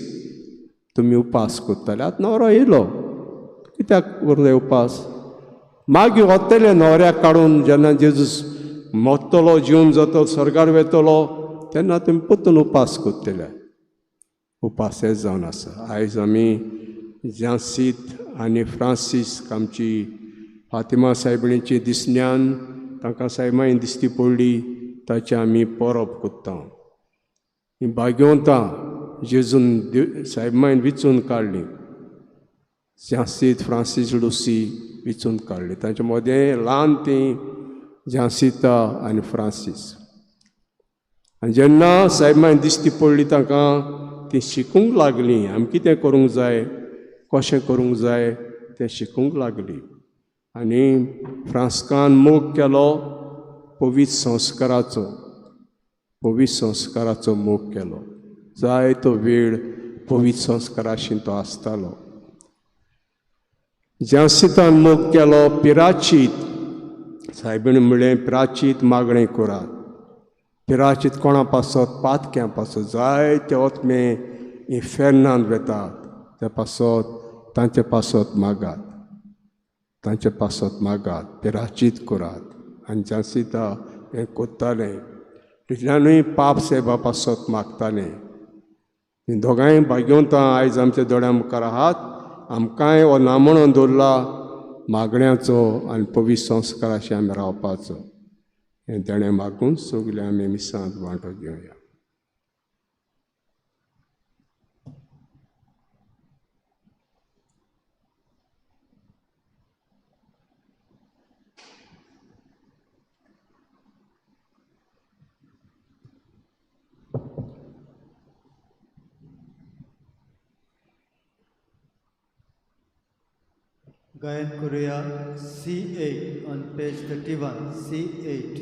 तुमी उपास कोत्ताले. आतां न्हवरो येयलो, कित्याक करतले उपास? मागीर वतले न्हवऱ्याक काडून जेन्ना जेजू मोत्तलो, जीवन जातलो, स्वर्गार वेतलो तेन्ना तुमी परतून उपास कोत्तले. उपास हें जावन आसा. आयज आमी जांसीत आनी फ्रांसीस आमची फातिमा सायबिणीची दिसण्यान तांकां सायबाईन दिश्टी पडली ताची आमी परब कोत्ता. ही भाग्यवंतां जेजून सायबाईन विचून काडली. जांसीत फ्रांसीस लुसी विचून काडली. तांचे मदें ल्हान ती जांसीता आनी फ्रांसीस. आनी जेन्ना सायबाईन दिश्टी पडली तांकां ती शिकूंक लागलीं. आमी कितें करूंक जाय, कशें करूंक जाय तें शिकूंक लागलीं. आनी फ्रांसकान मोग केलो पवित्र संस्काराचो मोग केलो. जायतो वेळ पवित्र संस्काराशी तो आसतालो. जांसीतान मोग केलो पिराचीत. सायबीण म्हणलें पिराचीत मागणें करात. पिराचीत कोणा पासत? पातक्यां पासत. जायते ओतमे इन्फेर्नांत वेतात ते पासत तांचे पासत मागात. पिराचीत करात. आनी जांसीता हें कोत्तालें. तितल्यानूय पाप सेवा पासत मागतालें. हीं दोगांय भाग्यवंतां आयज आमच्या दोळ्या मुखार आहात. आमकांय हो नामणो दवरला मागण्याचो आनी पवित्र संस्काराशी आमी रावपाचो. हें तेणें मागून सगले आमी मिसांत वांटो घेवया. गायन करूया C8 on page 31. C8.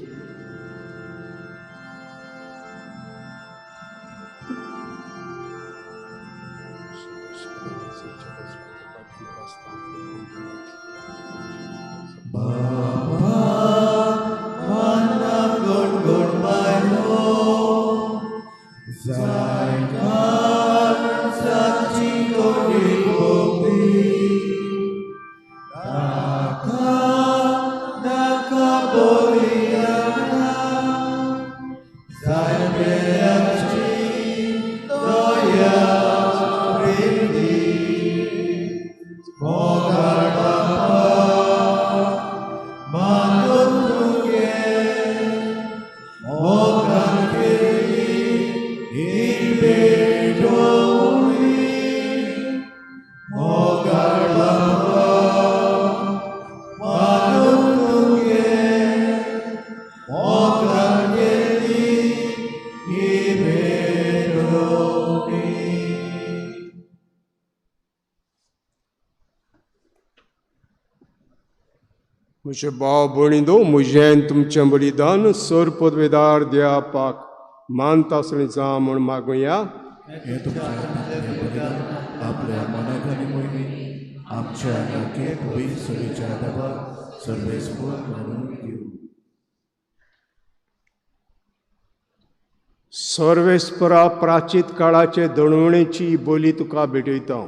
म्हजे भाव भयणींनो, म्हजें तुमचें बलिदान सर पदवेदार देवापाक मानता आसलें जा म्हूण मागुया. आपल्या मनाखाली मोहिनी आमच्या नाके पवित्र सभेच्या आदारार सर्वेस्पर म्हणून घेऊ. सर्वेस्परा प्राचीत काळाचे दणवणेची बोली तुका भेटयता.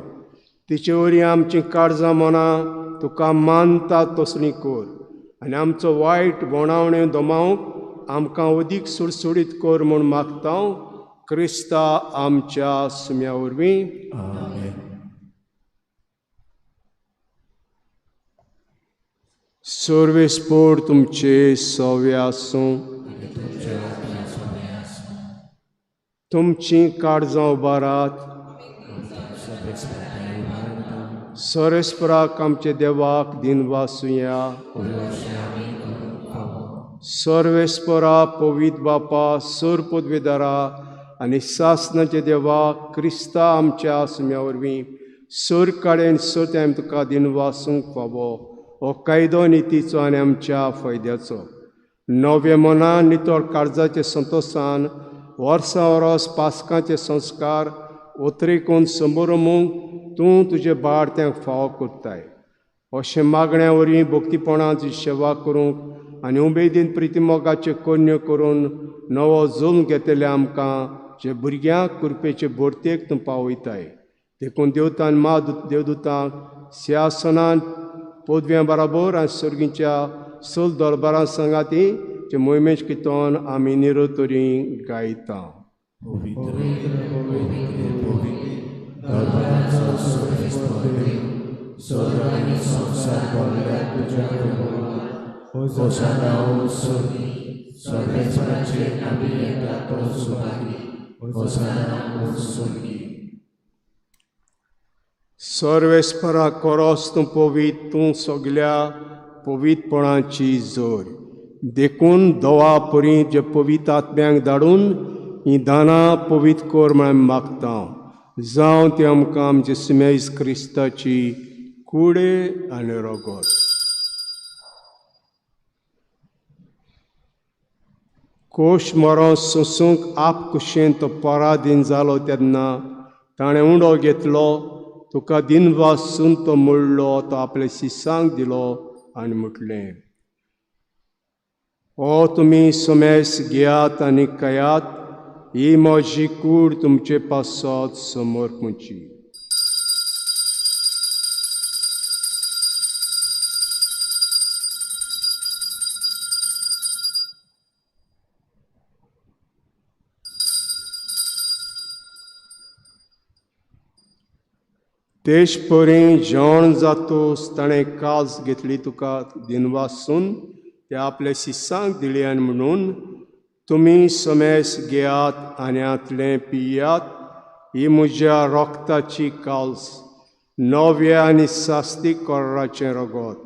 तिचे वरी आमची काळजां मनां तुका मानता तसलीं कर आनी आमचो वायट बोणावण्यो दोमावंक आमकां अदीक सुडसुडीत कर म्हूण मागता क्रिस्ता आमच्या सुम्या वरवीं. सर्वेस्पोर तुमचे सवे आसूं. तुमची काळजां उबारात. सर्वेस्पराक आमचे देवाक दिन वासुया. सर्वेस्परा पवित बापा सर पदवीदारा आनी सासनाचे देवा क्रिस्ता आमच्या सुम्या वरवीं सर काडेन सत आमी तुका दिन वासूंक फावो हो कायदो नितीचो आनी आमच्या फायद्याचो. नवे मनान नितळ काळजाचे संतोशान वर्सां वरोस पासकांचे संस्कार ओतरेकून समोरमूंक तूं तुजे बाळत्यांक फावो करताय. अशें मागण्या वरवीं भक्तीपणाची सेवा करूंक आनी उमेदीन प्रितीमोगाचे कन्य करून नवो जल्म घेतले आमकां जे भुरग्यांक कृपेचे बोरतेक तूं पावयताय. देखून देवतान देवदूतांक सिंहासनान पदव्यां बराबर आनी सर्गीच्या सल दरबारां सांगाती जे मोहिमेच कितोन आमी निरोतरी गायता. सर्वेस्परा कोरोस तूं पवीत तूं सगल्या पवितपणाची जोर. देखून दोवा परी जे पवित आत्म्यांक धाडून ही दानां पवित कर म्हण मागता. जावं ती आमकां आमचे सुमेज क्रिस्ताची कुडे आनी रगत. कोश मरो सोसूंक आप कुशेन तो पराधीन जालो तेन्ना ताणें उंडो घेतलो. तुका दिन वासून तो मोडलो. तो आपल्या शिसांक दिलो आनी म्हटलें ओ तुमी सोमेस घेयात आनी खायात. ही म्हजी कूड तुमचे पासत समर्पणची. तेश परी जेवण जातोस ताणें कास घेतली तुका दिन वासून ते आपल्या शिसांक दिली आनी म्हणून तुमी समेस घेयात आनी आतलें पियात. ही म्हज्या रोगताची काल्स नव्या आनी सास्तीक कोर्राचें रगत.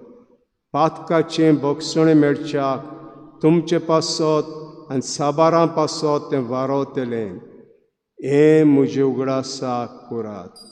पातकाचें भक्षण मेळच्याक तुमचे पासत आनी साबारां पासत तें वारवतलें. हें म्हजें उगडासाक करात.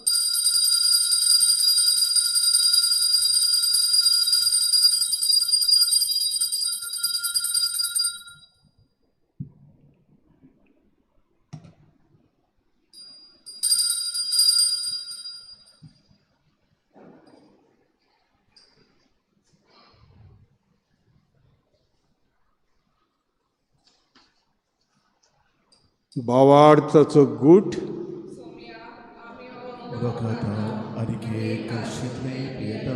भावार्थाचो गूट वखदां आनी केक शितले पियेता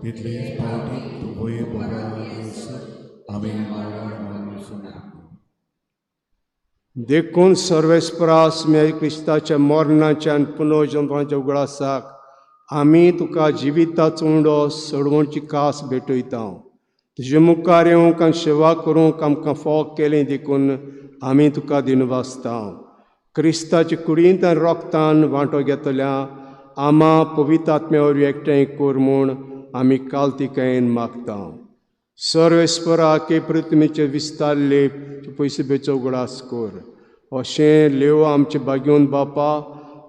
तितलेच पावटी तुवय बाबा आमी देखून सर्वेस्परास मेळ क्रिस्ताच्या मरणाच्या आनी पुनर्जन्माच्या उगडासाक आमी तुका जिविताचो उंडो सोडवणची कास भेटयता. तुजे मुखार येवंक आनी सेवा करूंक आमकां फोग केलें देखून आमी तुका दिन वाचता. क्रिस्ताचे कुडींत आनी रोगतान वांटो घेतल्या आमा पवित्र आत्म्या वरवीं एकठांय कर म्हूण आमी कालतिकायेन मागता. सर्वेस्परा के पृथ्वीचे विस्तारले पयसुबेचो उगडास कर. अशें लेव आमचे बागेवन बापा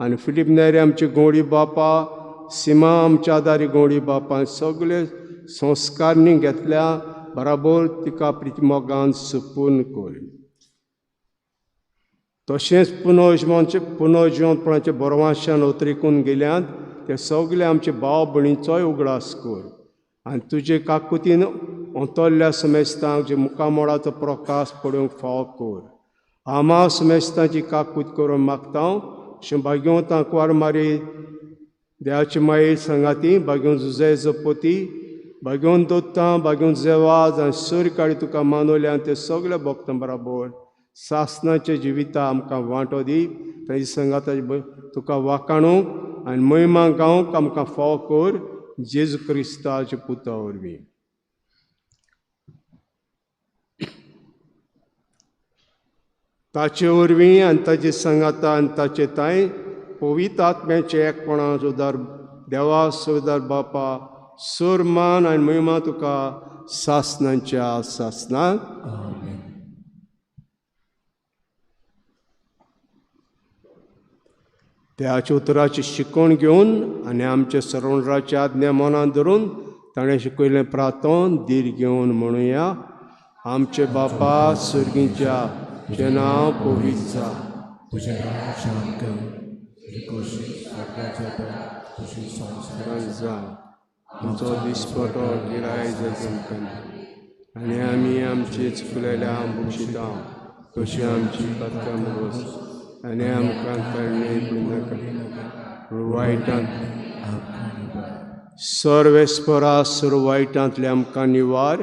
आनी फिलीप नेरे आमचे गोंडी बापा सिमा आमच्या आदारी गोंडी बापा सगळे संस्कारनी घेतल्या बराबर तिका प्रितीमोगान सुपूर्ण कर. तशेंच पुनर्जीवनपणाचे बरवाशान उतरिकून गेल्यात ते सगळे आमचे भाव भयणीचोय उगडास कर. आनी तुजे काकुतीन ओंतल्ल्या समेस्तांक जे मुखामोडाचो प्रकाश पडूंक फावो कर. आमा समेस्तांची काकूत करून मागता. अशें भाग्यवंतांक वार मारी देवाची माये सांगाती भाग्यवंत जुजे जपोती बागेवन दोत्तां बागेवन जेवाज आनी सूर्य काळी तुका मानवल्या ते सगळ्या भक्तां बरोबर सासणाचे जिविता आमकां वांटो दी ताची संगाताची तुका वाखाणूंक आनी महिमा गावंक आमकां फाव कर जेजू क्रिस्ताचे पुता वरवीं. ताचे वरवीं आनी ताची संगाता आनी ताचे ताय पवित्र आत्म्याचे एकपणां सुदार देवा सुदार बापा सुरमान आनी महिमा तुका सासणांच्या सासणाक. त्याच्या उतराची शिकवण घेवन आनी आमच्या सरोवराची आज्ञा मनांत धरून ताणें शिकयलें प्रार्थन धीर घेवन म्हणुया. आमचे बापा सुर्गीच्या जें नांव पवित्र जा, तुजें नांव शांत कर, तुजी खोशी स्वर्गाच्या जाता तशी संवसारांत जा. आमचो दिसपटो गिराय जगमकन आनी आमी आमची चुकलेल्या बुशिता कशी आमची बदकाम रोस आनी आमकां वायटांत सर्वेस्परा सुर वायटांतले आमकां निवार.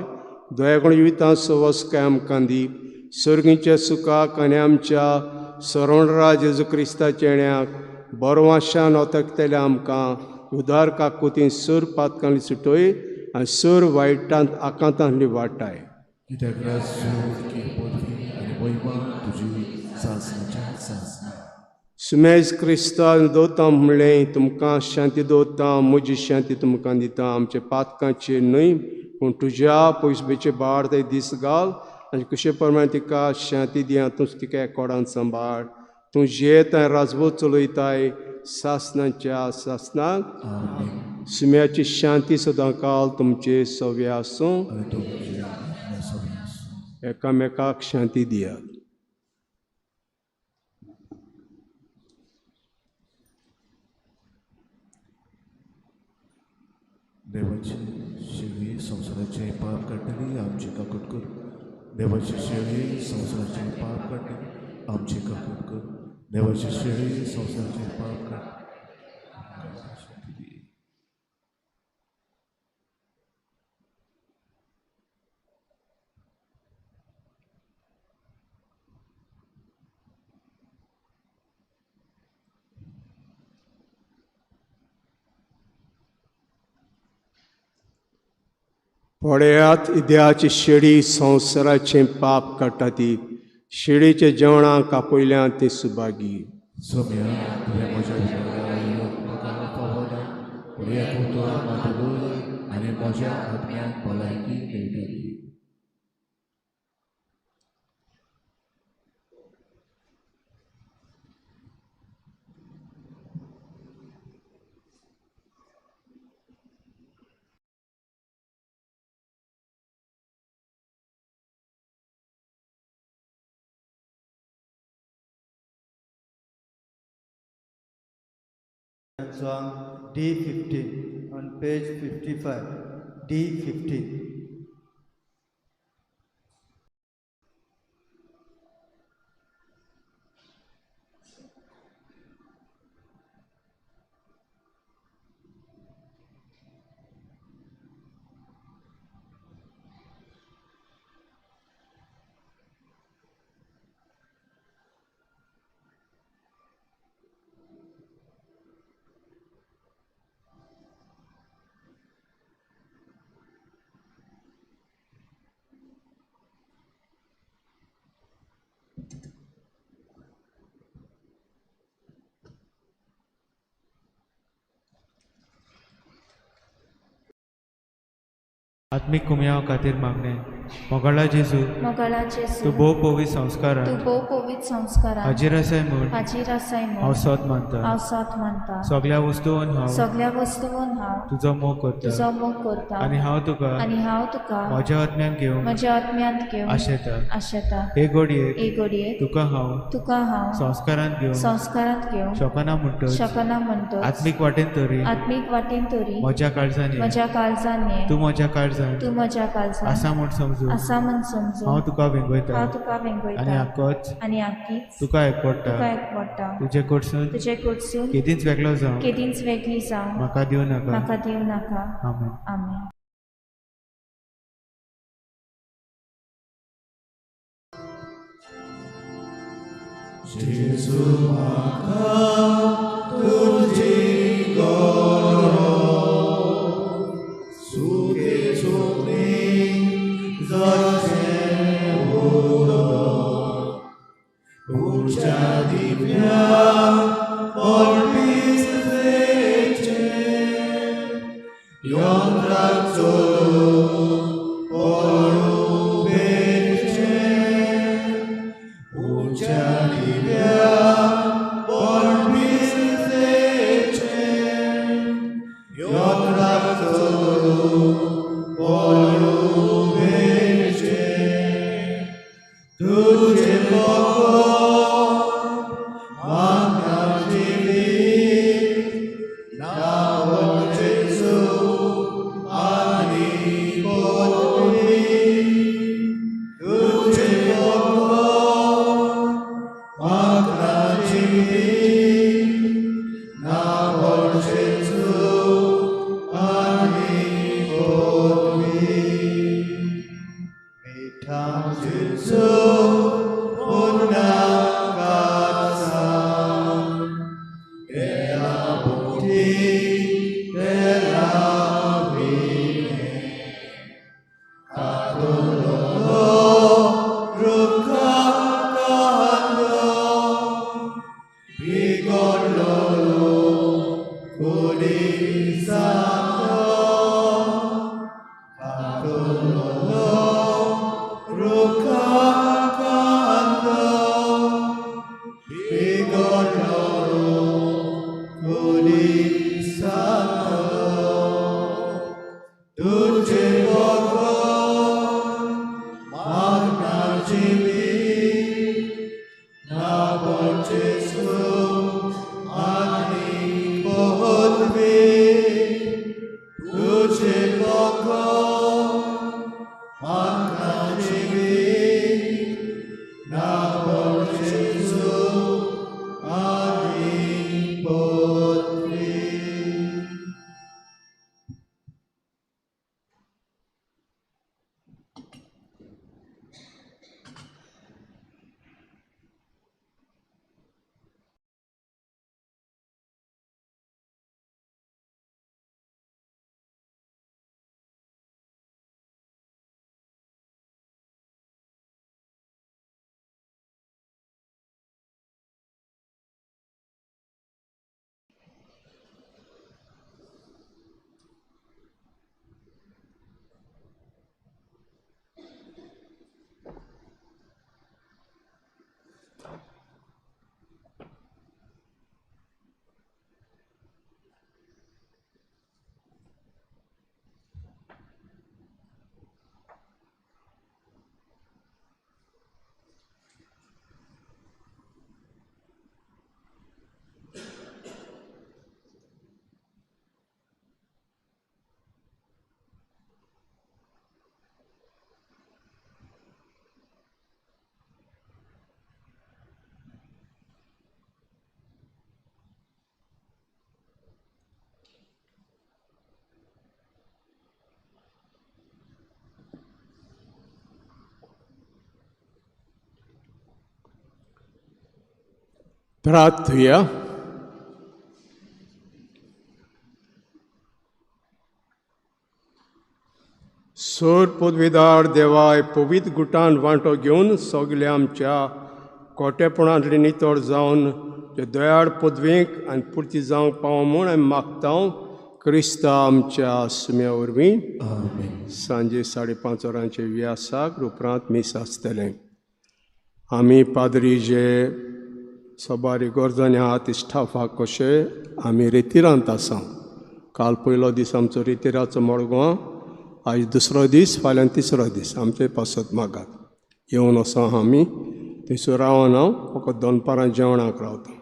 दयाकोण जिवितांत सवस काय आमकां दी. सर्गीच्या सुखाक आनी आमच्या सरोवरा जेजू क्रिस्ताच्या येण्याक बरवाशान वतकतेल्या आमकां उदार काकुतीन सूर पातकांतली सुटय आनी सूर वायटांत आकांतांतली वाटाय. कित्याक की पदवी आनी महिमा तुजी सासणाच्या सासना. सुमेज क्रिस्तान दोता म्हणलें तुमकां शांती दोता म्हजी शांती तुमकां दिता. आमचे पातकांचे न्हय पूण तुज्या पयसुबेचे बाळ ते दीस घाल आनी कशे प्रमाणे तिका शांती दिया. तूंच तिका एकोडांत सांबाळ. तूं जेताय राजवो चलयताय सासणाच्या सासनाक. सुम्याची शांती सदां काल तुमचे सव्या आसूं. एकामेकाक शांती दियात. देवाची शेळी संवसाराचे पाप काडटली आमची काकूट कर. देवाची शेळी संवसाराचे पाप काडटली आमची काकूट कर. देवाची शेळी संवसाराचे पाप काड. पळयात इद्याची शेळी संवसाराचें पाप काडटा ती. शेळीच्या जेवणाक आपयल्या ती सुभागी. सोम्या तुवें म्हज्या म्हाका पावला फुडें तो मातूर आनी म्हज्या आत्म्याक भलायकी मेळटली. Song D15 on page 55. D15. आत्मिक कुमयाव खातीर मागणे. मोगळा जेजू मोगळा जेजू तूं भोव पवित्र संस्कारान तूं भोव पवित्र संस्कारान हाजीर आसाय म्हूण हाजीर आसाय हांव म्हूण सत मानता. हांव सत मानता. सगळ्या वस्तूंन हांव सगळ्या वस्तूंन हांव तुजो मोग करता तुजो मोग करता आनी हांव तुका म्हज्या आत्म्यान घेवन म्हज्या आत्म्यांत घेवन आशेता. आशेता. हे घडयेक एक घडयेक तुका हांव संस्कारांत घेवन शकना म्हणटच शकना म्हणटच आत्मीक वाटेन तरी आत्मीक वाटेन तरी म्हज्या काळजांनी म्हज्या काळजांनी तूं म्हज्या काळजांत तूं म्हज्या काळजांत आसा म्हूण समजून आसा म्हूण समजून हांव तुका वेंगयता हांव तुका वेंगयता आनी आक्कोच आनी आख्खीच तुका एकवडटा. तुका एकवडटा. तुजे कडसून तुजे कडसून केदींच वेगळो जावं केदींच वेगळी जावं म्हाका दिवं नाका. म्हाका दिवं नाका. आमेन. आमेन. प्रार्थूया. सोर पदवीदार देवाय पवित्र गुटान वांटो घेवन सगल्या आमच्या कोटेपणांतली नितळ जावन जे दयाळ पदवेक आनी पुर्ती जावंक पावो म्हूण आमी मागता. क्रिस्ता आमच्या सुम्या वरवीं सांजे 5:30 वरांचे व्यासाक उपरांत मीस आसतलें. आमी पाद्री जे सोबारी गोरजान आहात इश्टाफाक कशे आमी रितीरांत आसा. काल पयलो दीस आमचो रितीराचो मडगांव, आयज दुसरो दीस, फाल्यां तिसरो दीस आमचे पासत मागात येवन वचो. आमी थंयसर रावन हांव फकत दनपारां जेवणाक रावता.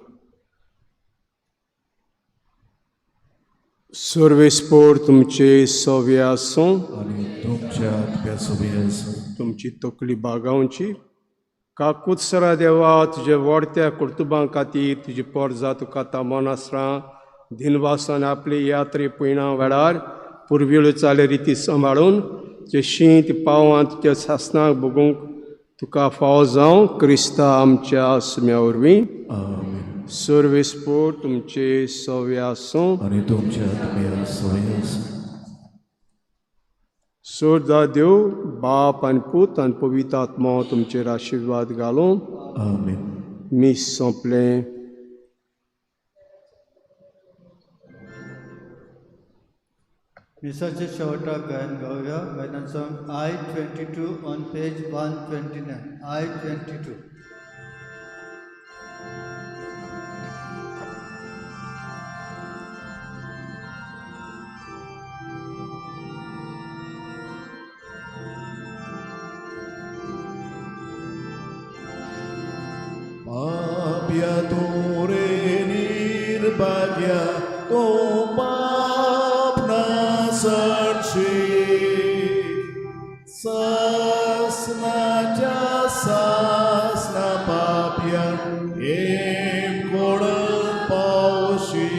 सर्वेस्पोर तुमचे सवे आसूं आनी तुमच्या आत्म्या सोबी आसूं. तुमची तकली बागावची. काकुत्सरा देवा, तुजे वडत्या कुर्तुबां खातीर तुजी पोरजा तुका तामोन आसरा दिनवासान आपली यात्रे पयणा वेळार पुर्विल्यो चाले रिती सांबाळून जे शीत पावां तुज्या सासणाक बगूंक तुका फावो जावं क्रिस्ता आमच्या आत्म्या वरवीं आमेन. सर्वेस्पोर तुमचे सव्य आसूं आनी तुमच्या आत्म्या सवय आसूं. सोदा देव बाप आनी पूत आनी पवित्र आत्मा तुमचेर आशिर्वाद घालूं. आमेन. मीस सोंपलें. मिसाचे शेवटाक गायन गावया. गायनान song I-22 on page 129. I-22. Papiatore nirbhagya to paap nasanshi sasnaja sasna papya em kodan paushi